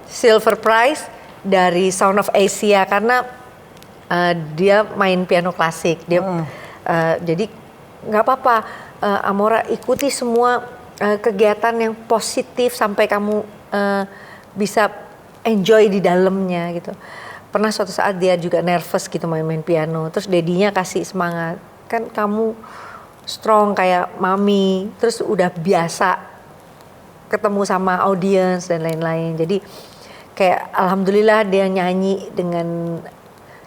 silver prize dari Sound of Asia karena dia main piano klasik. Dia jadi nggak apa-apa, Amora ikuti semua kegiatan yang positif sampai kamu bisa enjoy di dalamnya gitu. Pernah suatu saat dia juga nervous gitu main piano, terus dedinya kasih semangat, kan kamu strong kayak mami, terus udah biasa ketemu sama audiens dan lain-lain. Jadi kayak alhamdulillah dia nyanyi dengan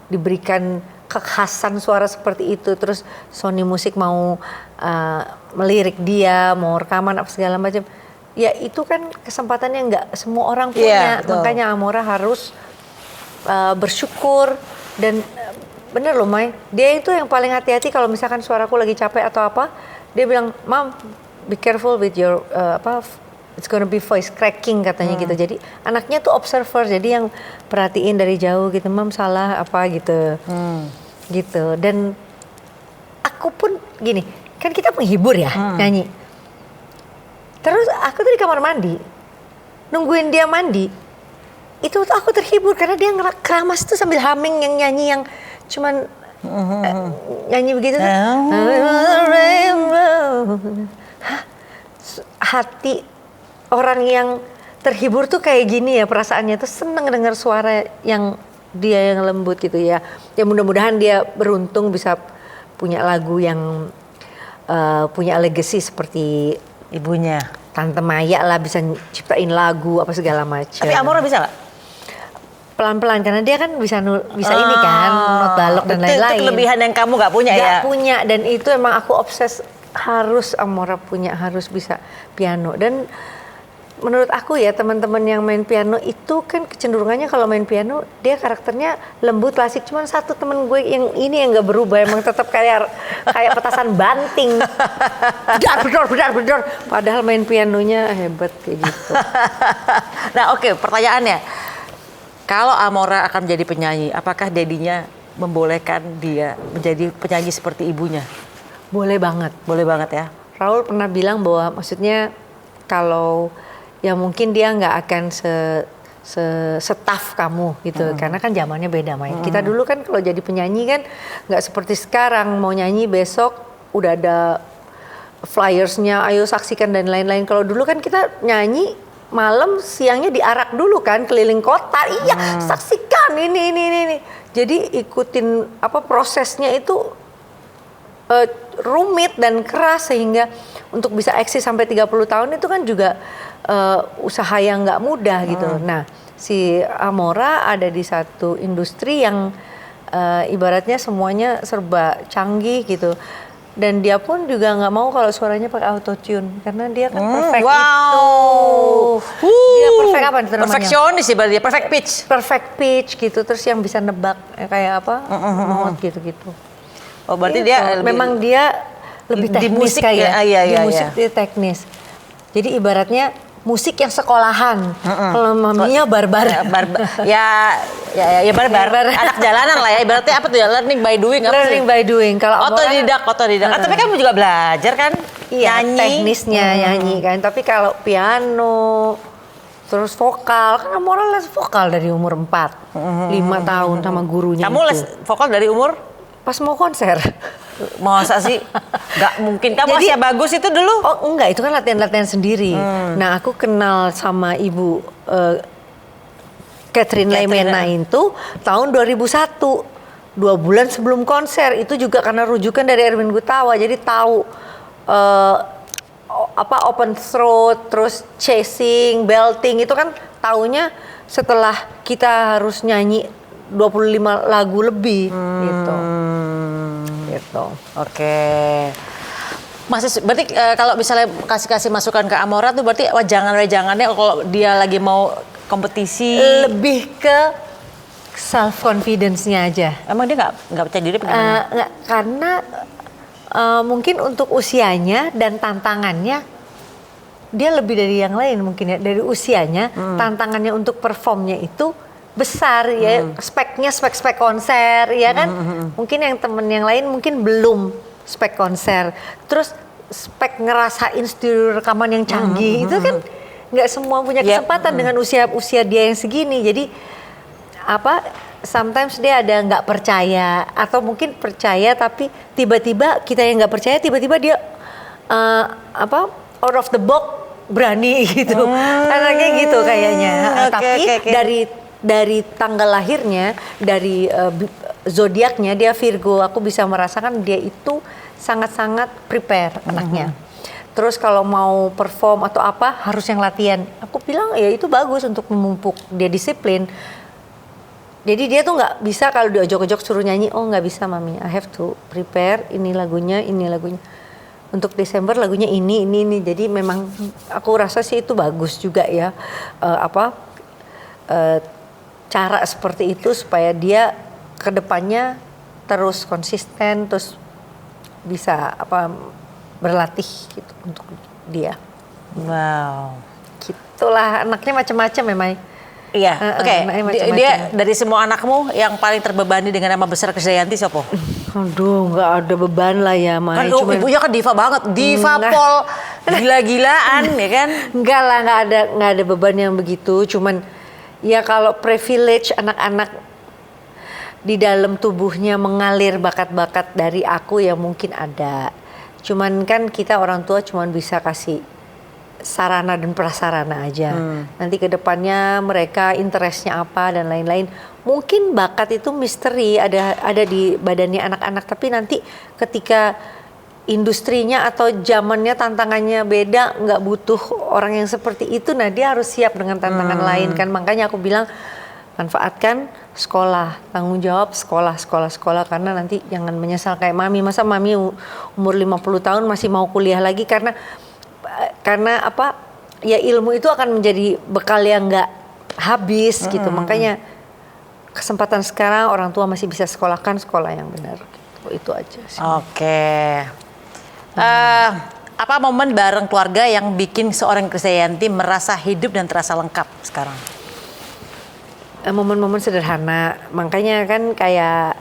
diberikan kekhasan suara seperti itu. Terus Sony Music mau melirik dia, mau rekaman apa segala macam. Ya itu kan kesempatannya nggak semua orang punya. Makanya Amora harus bersyukur Dan bener loh Mai, dia itu yang paling hati-hati kalau misalkan suaraku lagi capek atau apa, dia bilang, Mam, be careful with your it's gonna be voice cracking katanya gitu. Jadi anaknya tuh observer, jadi yang perhatiin dari jauh gitu, Mam salah apa gitu, gitu. Dan aku pun gini, kan kita penghibur ya nyanyi. Terus aku tuh di kamar mandi, nungguin dia mandi, itu tuh aku terhibur karena dia keramas tuh sambil humming yang nyanyi yang cuman nyanyi begitu tuh. Hati orang yang terhibur tuh kayak gini ya perasaannya tuh, seneng dengar suara yang dia yang lembut gitu ya. Ya mudah-mudahan dia beruntung bisa punya lagu yang punya legacy seperti Ibunya. Tante Maya lah, bisa ciptain lagu apa segala macam. Tapi Amora bisa nggak? Pelan-pelan karena dia kan bisa ini kan not balok dan lain-lain. Itu kelebihan yang kamu nggak punya ya? Nggak punya, dan itu emang aku obses, harus Amora punya, harus bisa piano. Dan menurut aku ya teman-teman yang main piano itu kan kecenderungannya kalau main piano dia karakternya lembut klasik. Cuman satu temen gue yang ini yang nggak berubah, emang tetap kayak petasan banting. Bedar. Padahal main pianonya hebat kayak gitu. Nah oke, pertanyaannya, kalau Amora akan menjadi penyanyi, apakah dedinya membolehkan dia menjadi penyanyi seperti ibunya? Boleh banget. Boleh banget ya. Raul pernah bilang bahwa maksudnya kalau ya mungkin dia nggak akan setaf kamu gitu, karena kan zamannya beda Mai. Kita dulu kan kalau jadi penyanyi kan nggak seperti sekarang, mau nyanyi besok udah ada flyersnya, ayo saksikan dan lain-lain. Kalau dulu kan kita nyanyi malam, siangnya diarak dulu kan keliling kota, iya saksikan ini. Jadi ikutin prosesnya itu rumit dan keras, sehingga untuk bisa eksis sampai 30 tahun itu kan juga usaha yang nggak mudah gitu. Nah, si Amora ada di satu industri yang ibaratnya semuanya serba canggih gitu. Dan dia pun juga nggak mau kalau suaranya pakai autotune, karena dia kan perfect itu. Dia perfect apa itu namanya? Perfeksionis sih berarti, perfect pitch. Perfect pitch gitu, terus yang bisa nebak kayak apa, note gitu-gitu. Oh berarti Itu. dia memang dia lebih teknis di musik kayak. ya? Iya. Musik dia teknis. Jadi ibaratnya musik yang sekolahan. Kalau maminya barbar. Ya barbar. Anak jalanan lah ya. Ibaratnya apa tuh ya? Learning by doing. Learning by doing. Kalau otodidak. Tapi kamu juga belajar kan? Iya, nyanyi. Teknisnya nyanyi kan. Tapi kalau piano, terus vokal, kan Amora les vokal dari umur 4, 5 tahun sama gurunya. Kamu les vokal dari umur? Pas mau konser. Masa sih? Gak mungkin. Kamu masih bagus itu dulu? Oh enggak, itu kan latihan-latihan sendiri. Nah aku kenal sama ibu Catherine Lemena itu tahun 2001. 2 bulan sebelum konser. Itu juga karena rujukan dari Erwin Gutawa. Jadi tahu open throat, terus chasing, belting. Itu kan taunya setelah kita harus nyanyi 25 lagu lebih gitu. Oke. Masih berarti kalau misalnya kasih masukan ke Amora tuh berarti wejangannya kalau dia lagi mau kompetisi lebih ke self confidence-nya aja. Emang dia nggak percaya diri bagaimana? Karena mungkin untuk usianya dan tantangannya dia lebih dari yang lain mungkin ya, dari usianya tantangannya untuk performnya itu besar ya, spek konser ya kan. Mungkin yang temen yang lain mungkin belum spek konser, terus spek ngerasain studio rekaman yang canggih itu kan nggak semua punya kesempatan dengan usia dia yang segini. Jadi sometimes dia ada nggak percaya, atau mungkin percaya tapi tiba-tiba kita yang nggak percaya, tiba-tiba dia out of the box berani gitu. Anaknya gitu kayaknya. Tapi dari tanggal lahirnya, dari zodiaknya dia Virgo, aku bisa merasakan dia itu sangat-sangat prepare anaknya. Terus kalau mau perform atau apa harus yang latihan. Aku bilang ya itu bagus untuk memupuk dia disiplin. Jadi dia tuh nggak bisa kalau diojok-ojok suruh nyanyi, oh nggak bisa mami, I have to prepare, ini lagunya. Untuk Desember lagunya ini. Jadi memang aku rasa sih itu bagus juga ya, cara seperti itu supaya dia kedepannya terus konsisten, terus bisa berlatih gitu untuk dia. Wow. Gitulah, anaknya macam-macam ya, Mai. Iya, oke. anaknya macam-macam. Dia dari semua anakmu yang paling terbebani dengan nama besar Krisdayanti siapa? Aduh, nggak ada beban lah ya, Mai. Kan ibunya kan diva banget, diva pol, gila-gilaan ya kan? Enggak lah, nggak ada beban yang begitu. Cuman ya kalau privilege anak-anak di dalam tubuhnya mengalir bakat-bakat dari aku ya mungkin ada. Cuman kan kita orang tua cuman bisa kasih sarana dan prasarana aja. Nanti ke depannya mereka interestnya apa dan lain-lain. Mungkin bakat itu misteri ada di badannya anak-anak, tapi nanti ketika industrinya atau zamannya tantangannya beda, nggak butuh orang yang seperti itu. Nah, dia harus siap dengan tantangan lain kan. Makanya aku bilang manfaatkan sekolah, tanggung jawab sekolah karena nanti jangan menyesal kayak mami. Masa mami umur 50 tahun masih mau kuliah lagi karena apa ya, ilmu itu akan menjadi bekal yang nggak habis gitu. Makanya kesempatan sekarang orang tua masih bisa sekolahkan sekolah yang benar gitu. Itu aja sih. Oke. Apa momen bareng keluarga yang bikin seorang Krisdayanti merasa hidup dan terasa lengkap sekarang? Momen-momen sederhana. Makanya kan kayak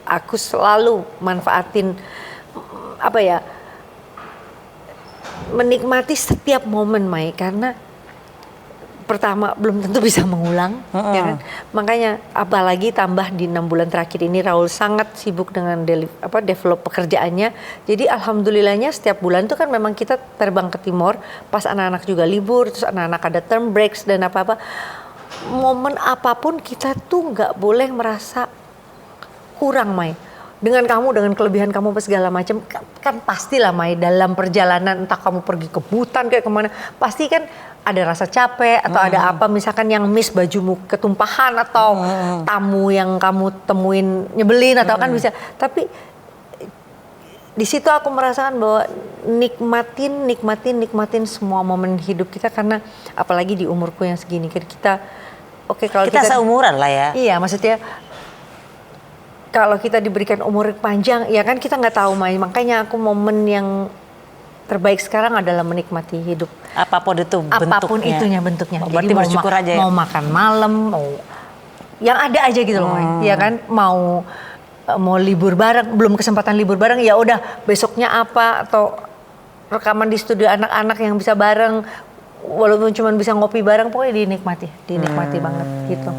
aku selalu manfaatin menikmati setiap momen, Mai, karena pertama belum tentu bisa mengulang, ya kan? Makanya apalagi tambah di 6 bulan terakhir ini Raul sangat sibuk dengan develop pekerjaannya. Jadi alhamdulillahnya setiap bulan itu kan memang kita terbang ke Timor, pas anak-anak juga libur, terus anak-anak ada term breaks dan apa-apa. Momen apapun kita tuh nggak boleh merasa kurang, Mai. Dengan kamu, dengan kelebihan kamu segala macam, kan pastilah, Mai, dalam perjalanan entah kamu pergi ke hutan kayak kemana, pasti kan ada rasa capek atau ada apa, misalkan yang miss bajumu ketumpahan atau tamu yang kamu temuin nyebelin atau kan bisa. Tapi di situ aku merasakan bahwa nikmatin semua momen hidup kita, karena apalagi di umurku yang segini kita kalau kita seumuran lah ya. Iya, maksudnya kalau kita diberikan umur panjang, ya kan kita nggak tahu, Mai. Makanya aku momen yang terbaik sekarang adalah menikmati hidup. Apapun itu bentuknya. Apapun itunya bentuknya. Oh, berarti bersyukur aja ya. Mau makan malam, mau yang ada aja gitu loh, Mai. Ya kan, mau libur bareng, belum kesempatan libur bareng, ya udah besoknya apa, atau rekaman di studio anak-anak yang bisa bareng, walaupun cuma bisa ngopi bareng, pokoknya dinikmati banget gitu.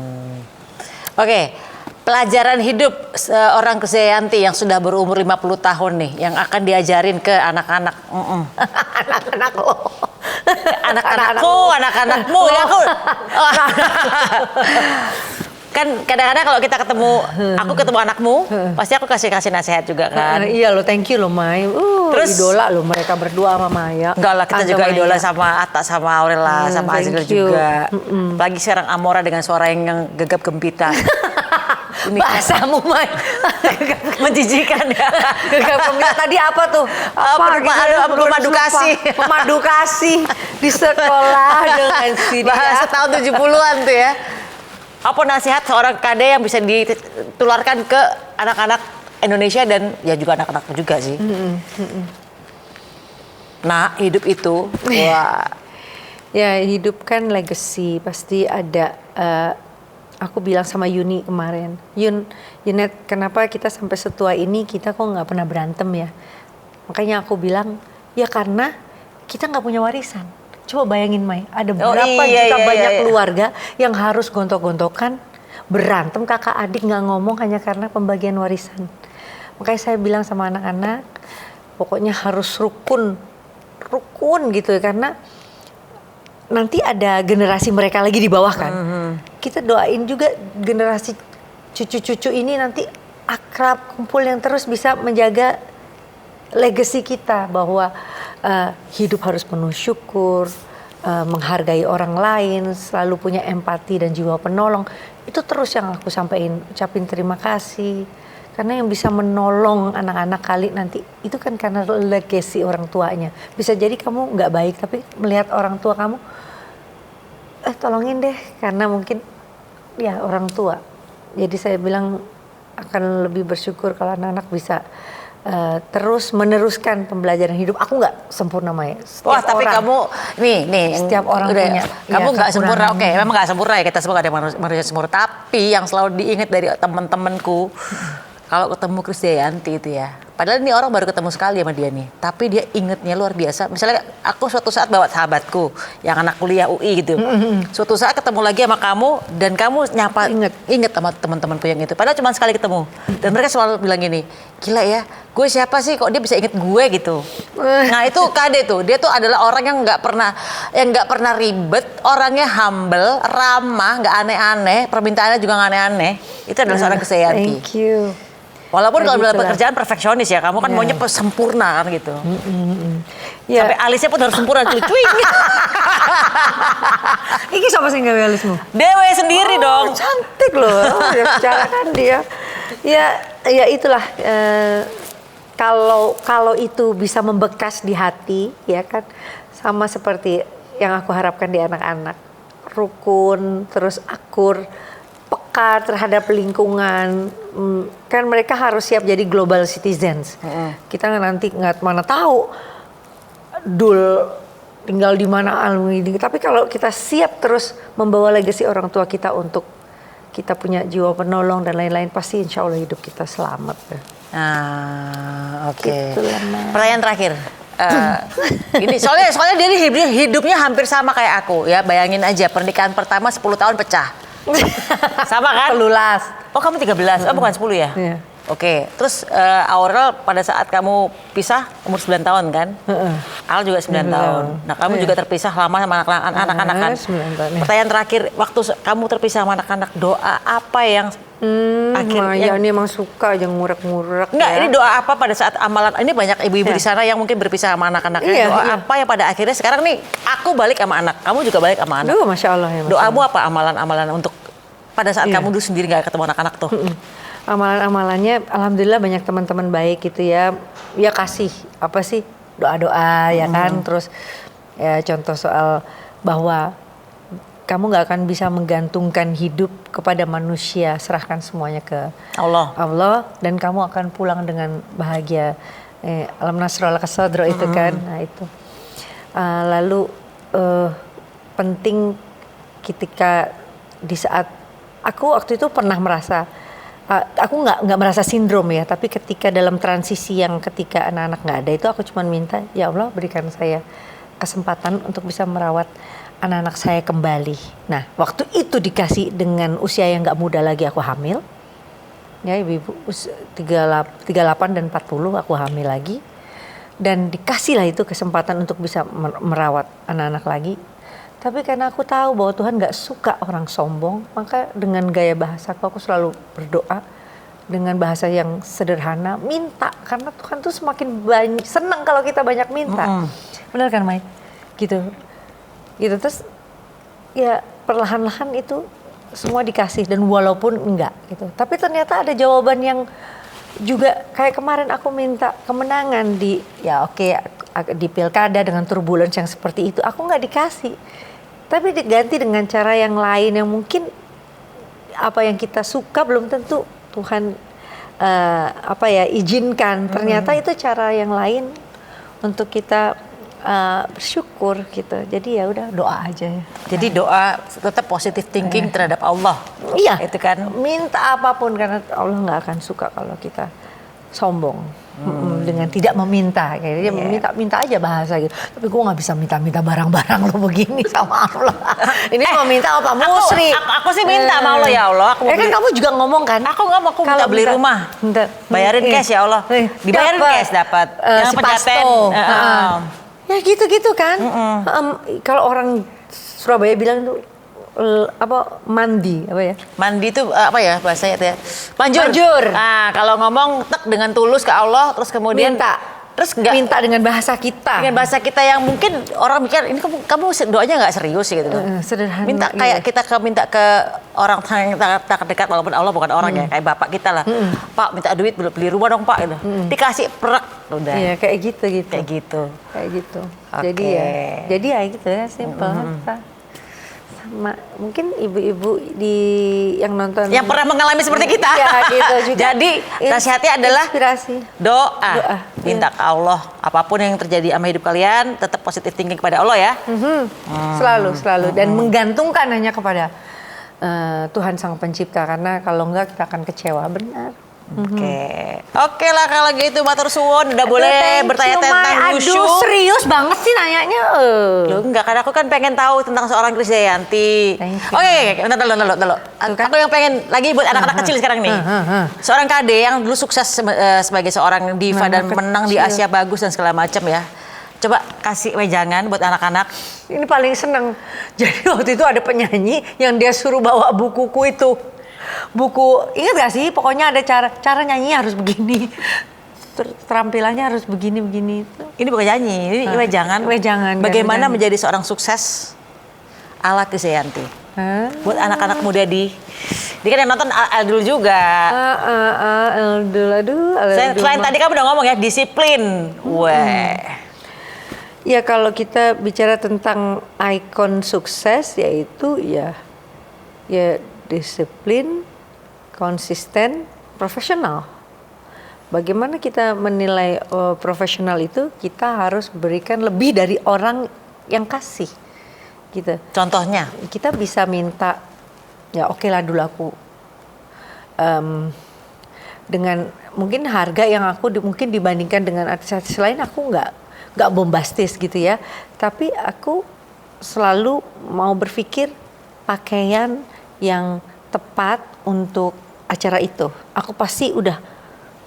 Oke. Pelajaran hidup seorang Krisdayanti yang sudah berumur 50 tahun nih, yang akan diajarin ke anak-anak. Anak-anak lo. Anak-anakmu ya aku. Kan kadang-kadang kalau kita aku ketemu anakmu, pasti aku kasih nasihat juga kan. Iya lo, thank you lo, Mai. Terus idola lo mereka berdua sama Maya. Enggak lah, kita juga idola sama Atta, sama Aurela, sama Azril juga. Apalagi sekarang Amora dengan suara yang gegap gempita. Bahasamu, Mai. Menjijikan ya. Gegap gempita tadi apa tuh? Pemadu kasih. Pemadu kasih di sekolah dengan si dia. Bahasa tahun 70-an tuh ya. Apa nasihat seorang kade yang bisa ditularkan ke anak-anak Indonesia dan ya juga anak-anak juga sih. Nah, hidup itu, wah. Ya, hidup kan legacy, pasti ada. Aku bilang sama Yuni kemarin, Yunet, kenapa kita sampai setua ini kita kok nggak pernah berantem ya? Makanya aku bilang, ya karena kita nggak punya warisan. Coba bayangin, Mai, ada berapa juta banyak keluarga yang harus gontok-gontokan, berantem kakak adik nggak ngomong hanya karena pembagian warisan. Makanya saya bilang sama anak-anak, pokoknya harus rukun gitu ya, karena nanti ada generasi mereka lagi di bawah kan. Kita doain juga generasi cucu-cucu ini nanti akrab, kumpul yang terus bisa menjaga legacy kita, bahwa hidup harus penuh syukur, menghargai orang lain, selalu punya empati dan jiwa penolong. Itu terus yang aku sampaikan, ucapin terima kasih. Karena yang bisa menolong anak-anak kali nanti itu kan karena legacy orang tuanya. Bisa jadi kamu nggak baik, tapi melihat orang tua kamu, tolongin deh, karena mungkin ya orang tua Jadi saya bilang akan lebih bersyukur kalau anak-anak bisa terus meneruskan pembelajaran hidup. Aku nggak sempurna, Mai. Wah, tapi kamu nih setiap orang punya kamu nggak sempurna. kekurangannya. Oke, memang nggak sempurna ya, kita semua nggak ada manusia sempurna. Tapi yang selalu diingat dari teman-temanku, kalau ketemu Krisdayanti itu ya, padahal ini orang baru ketemu sekali sama dia nih, tapi dia ingetnya luar biasa. Misalnya aku suatu saat bawa sahabatku yang anak kuliah UI gitu, suatu saat ketemu lagi sama kamu dan kamu nyapa inget sama teman-temanku yang itu, padahal cuma sekali ketemu dan mereka selalu bilang gini, gila ya, gue siapa sih kok dia bisa inget gue gitu. Nah itu Kade tuh, dia tuh adalah orang yang nggak pernah ribet, orangnya humble, ramah, nggak aneh-aneh, permintaannya juga nggak aneh-aneh. Itu adalah seorang Krisdayanti. Thank you. Walaupun kalau dalam Gitulah. pekerjaan perfeksionis ya, kamu kan maunya sempurna kan gitu. Ya. Sampai alisnya pun harus sempurna, cuing. Iki siapa sih nggak realismu? Dewe sendiri dong. Cantik loh, ya bicara kan dia. Ya itulah. Kalau itu bisa membekas di hati, ya kan, sama seperti yang aku harapkan di anak-anak, rukun, terus akur, peka terhadap lingkungan. Kan mereka harus siap jadi global citizens. Kita nanti nggak mana tahu dul tinggal di mana alumni. Tapi kalau kita siap terus membawa legasi orang tua kita untuk kita punya jiwa penolong dan lain-lain, pasti insya Allah hidup kita selamat. Nah, oke. Gitulah, Mas. Pertanyaan terakhir. Ini soalnya dia hidupnya hampir sama kayak aku ya. Bayangin aja pernikahan pertama 10 tahun pecah. Sama kan? 10. Oh kamu 13, oh bukan 10 ya? Iya. Oke, terus Aurel pada saat kamu pisah umur 9 tahun kan? Al juga 9 tahun. Nah kamu juga terpisah lama sama anak-anak kan? 9 tahun, ya. Pertanyaan terakhir, waktu kamu terpisah sama anak-anak, doa apa yang Maya ini emang suka aja ngurek-ngurek. Enggak, ya. ini doa apa pada saat amalan, ini banyak ibu-ibu di sana yang mungkin berpisah sama anak-anaknya. Iya, doa iya. apa yang pada akhirnya sekarang nih, aku balik sama anak, kamu juga balik sama anak. Duh, Masya Allah ya. Masya Doamu Allah. apa amalan-amalan untuk pada saat Iya. kamu dulu sendiri gak ketemu anak-anak tuh? Amalan-amalannya alhamdulillah banyak teman-teman baik gitu ya. Ya kasih apa sih doa-doa ya kan. Terus ya contoh soal bahwa kamu nggak akan bisa menggantungkan hidup kepada manusia, serahkan semuanya ke Allah dan kamu akan pulang dengan bahagia. Alam nasrul kasadro itu kan. Nah itu. Lalu penting ketika di saat aku waktu itu pernah merasa aku nggak merasa sindrom ya, tapi ketika dalam transisi yang ketika anak-anak nggak ada itu aku cuma minta, ya Allah berikan saya kesempatan untuk bisa merawat anak-anak saya kembali. Nah waktu itu dikasih dengan usia yang nggak muda lagi, aku hamil ya, ibu 38 dan 40 aku hamil lagi, dan dikasihlah itu kesempatan untuk bisa merawat anak-anak lagi. Tapi karena aku tahu bahwa Tuhan gak suka orang sombong, maka dengan gaya bahasaku aku selalu berdoa dengan bahasa yang sederhana, minta, karena Tuhan tuh semakin banyak senang kalau kita banyak minta. Benar kan, Mai? Gitu terus ya perlahan-lahan itu semua dikasih, dan walaupun enggak gitu, tapi ternyata ada jawaban yang juga kayak kemarin aku minta kemenangan di di pilkada dengan turbulence yang seperti itu, aku nggak dikasih, tapi diganti dengan cara yang lain yang mungkin apa yang kita suka belum tentu Tuhan izinkan. Ternyata itu cara yang lain untuk kita bersyukur gitu. Jadi ya udah doa aja ya. Jadi doa tetap positive thinking terhadap Allah. Iya. Itu kan. Minta apapun karena Allah nggak akan suka kalau kita sombong dengan tidak meminta. Kayak dia minta aja bahasa gitu. Tapi gue nggak bisa minta barang-barang lo begini sama Allah. Ini mau minta apa musrik? Aku sih minta sama Allah, ya Allah. Aku kan kamu juga ngomong kan? Aku nggak mau, aku minta beli rumah. Bayarin cash ya Allah. Dibayarin cash dapat. Yang penjaten. Ya gitu-gitu kan. Kalau orang Surabaya bilang tuh mandi Mandi itu apa ya bahasanya tuh ya? Manjur. Nah, kalau ngomong dengan tulus ke Allah, terus kemudian terus nggak minta dengan bahasa kita. Dengan bahasa kita yang mungkin orang mikir ini kamu doanya nggak serius gitu. Sederhana. Minta kayak kita minta ke orang yang tak dekat, walaupun Allah bukan orang ya, kayak bapak kita lah. Pak minta duit beli rumah dong Pak gitu. Dikasih perak udah. Iya kayak gitu. Kayak gitu. Kayak gitu. Okay. Jadi ya gitu ya, simple. mungkin ibu-ibu yang nonton Yang pernah mengalami seperti kita. Iya, gitu juga. Jadi nasihatnya adalah inspirasi. doa. Minta ke Allah apapun yang terjadi sama hidup kalian, tetap positif thinking kepada Allah ya. Selalu dan menggantungkan hanya kepada Tuhan Sang Pencipta, karena kalau enggak kita akan kecewa, benar. Oke lah kalau gitu, matur suwun, udah boleh bertanya tentang wushu. Aduh, serius banget sih nanyanya. Loh enggak, karena aku kan pengen tahu tentang seorang Krisdayanti. Thank you. Oke, bentar, dulu. Aku yang pengen lagi buat anak-anak kecil sekarang nih. Seorang KD yang dulu sukses sebagai seorang diva dan menang di Asia bagus dan segala macam ya. Coba kasih wejangan buat anak-anak. Ini paling seneng. Jadi waktu itu ada penyanyi yang dia suruh bawa bukuku itu. Buku, ingat gak sih? Pokoknya ada cara nyanyi harus begini. Terampilannya harus begini-begini. Ini bukan nyanyi, ini wejangan. Wejangan. Bagaimana menjadi seorang sukses ala Krisdayanti. Buat anak-anak muda dia kan yang nonton Aldul juga. Aduh. Selain tadi kamu udah ngomong ya, disiplin. Ya kalau kita bicara tentang ikon sukses, yaitu ya disiplin, konsisten, profesional. Bagaimana kita menilai profesional itu? Kita harus berikan lebih dari orang yang kasih, gitu. Contohnya? Kita bisa minta, ya oke lah dulu aku dengan mungkin harga yang aku mungkin dibandingkan dengan artis-artis lain, aku nggak bombastis gitu ya. Tapi aku selalu mau berpikir pakaian yang tepat untuk acara itu. Aku pasti udah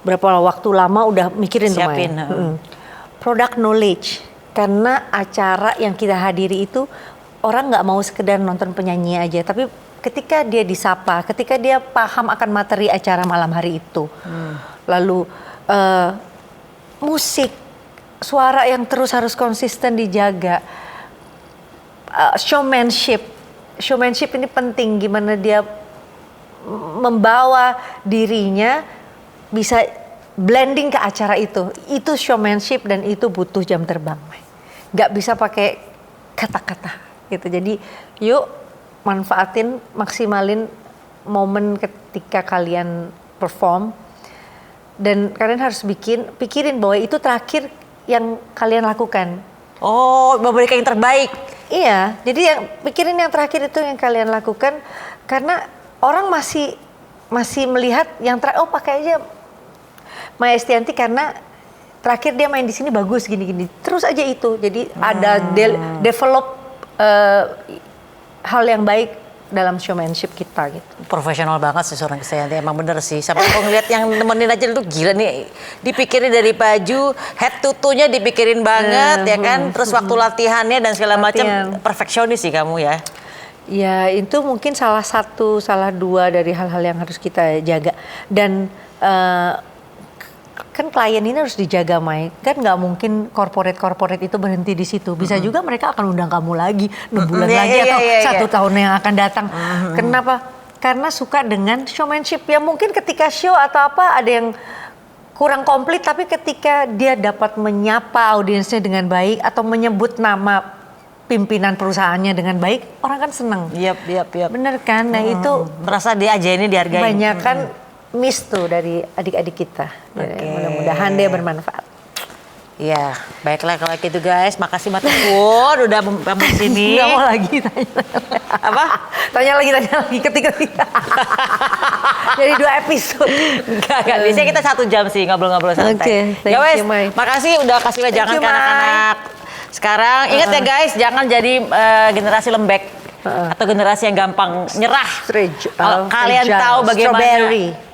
berapa waktu lama udah mikirin siapin. Product knowledge, karena acara yang kita hadiri itu orang nggak mau sekedar nonton penyanyi aja, tapi ketika dia disapa, ketika dia paham akan materi acara malam hari itu, lalu musik, suara yang terus harus konsisten dijaga, showmanship ini penting, gimana dia membawa dirinya bisa blending ke acara itu showmanship, dan itu butuh jam terbang, nggak bisa pakai kata-kata gitu. Jadi yuk manfaatin, maksimalin momen ketika kalian perform, dan kalian harus pikirin bahwa itu terakhir yang kalian lakukan. Oh, memberikan yang terbaik. Iya, jadi pikirin yang terakhir itu yang kalian lakukan, karena orang masih melihat yang terakhir, pakai aja Maia Estianty karena terakhir dia main di sini bagus gini-gini, terus aja itu. Jadi ada develop hal yang baik dalam showmanship kita gitu. Profesional banget sih seorang Krisdayanti, emang bener sih. Sampai aku ngeliat yang nemenin aja itu gila nih. Dipikirin dari baju, head to toe-nya dipikirin banget ya kan. Terus waktu latihannya dan segala macam, perfeksionis sih kamu ya. Ya itu mungkin salah dua dari hal-hal yang harus kita jaga. Dan kan klien ini harus dijaga, Mai. Kan nggak mungkin corporate itu berhenti di situ. Bisa juga mereka akan undang kamu lagi 6 bulan lagi atau 1 tahun yang akan datang. Kenapa? Karena suka dengan showmanship. Ya mungkin ketika show atau apa ada yang kurang komplit, tapi ketika dia dapat menyapa audiensnya dengan baik atau menyebut nama pimpinan perusahaannya dengan baik, orang kan seneng. Yap. Bener kan? Nah itu merasa dia aja ini dihargai. banyak kan miss tuh dari adik-adik kita. Mudah-mudahan dia bermanfaat. Iya, baiklah kalau gitu guys. Makasih Mas Pur udah mampir sini. Nggak mau lagi tanya. Apa? Tanya lagi ketika. Jadi 2 episode. Enggak. Biasanya kita 1 jam sih ngobrol-ngobrol santai. Oke, thank ya wes, you, Mai. makasih udah kasih wejangan ke anak-anak. Sekarang ingat ya guys, jangan jadi generasi lembek. Atau generasi yang gampang nyerah. Kalau kalian tahu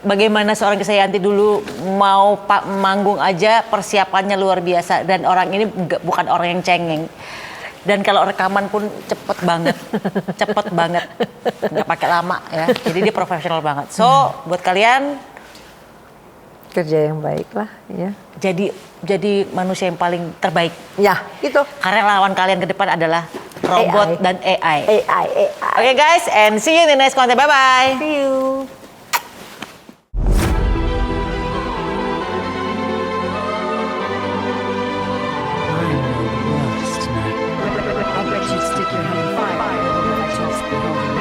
bagaimana seorang Krisdayanti dulu mau manggung aja persiapannya luar biasa, dan orang ini bukan orang yang cengeng. Dan kalau rekaman pun cepet banget, nggak pakai lama ya. Jadi dia profesional banget. So buat kalian kerja yang baik lah, ya. Jadi manusia yang paling terbaik. Ya, itu. Karena lawan kalian ke depan adalah robot dan AI. Oke guys, and see you in the next content. Bye-bye. See you. I bet you'd stick your head in fire. Tuh.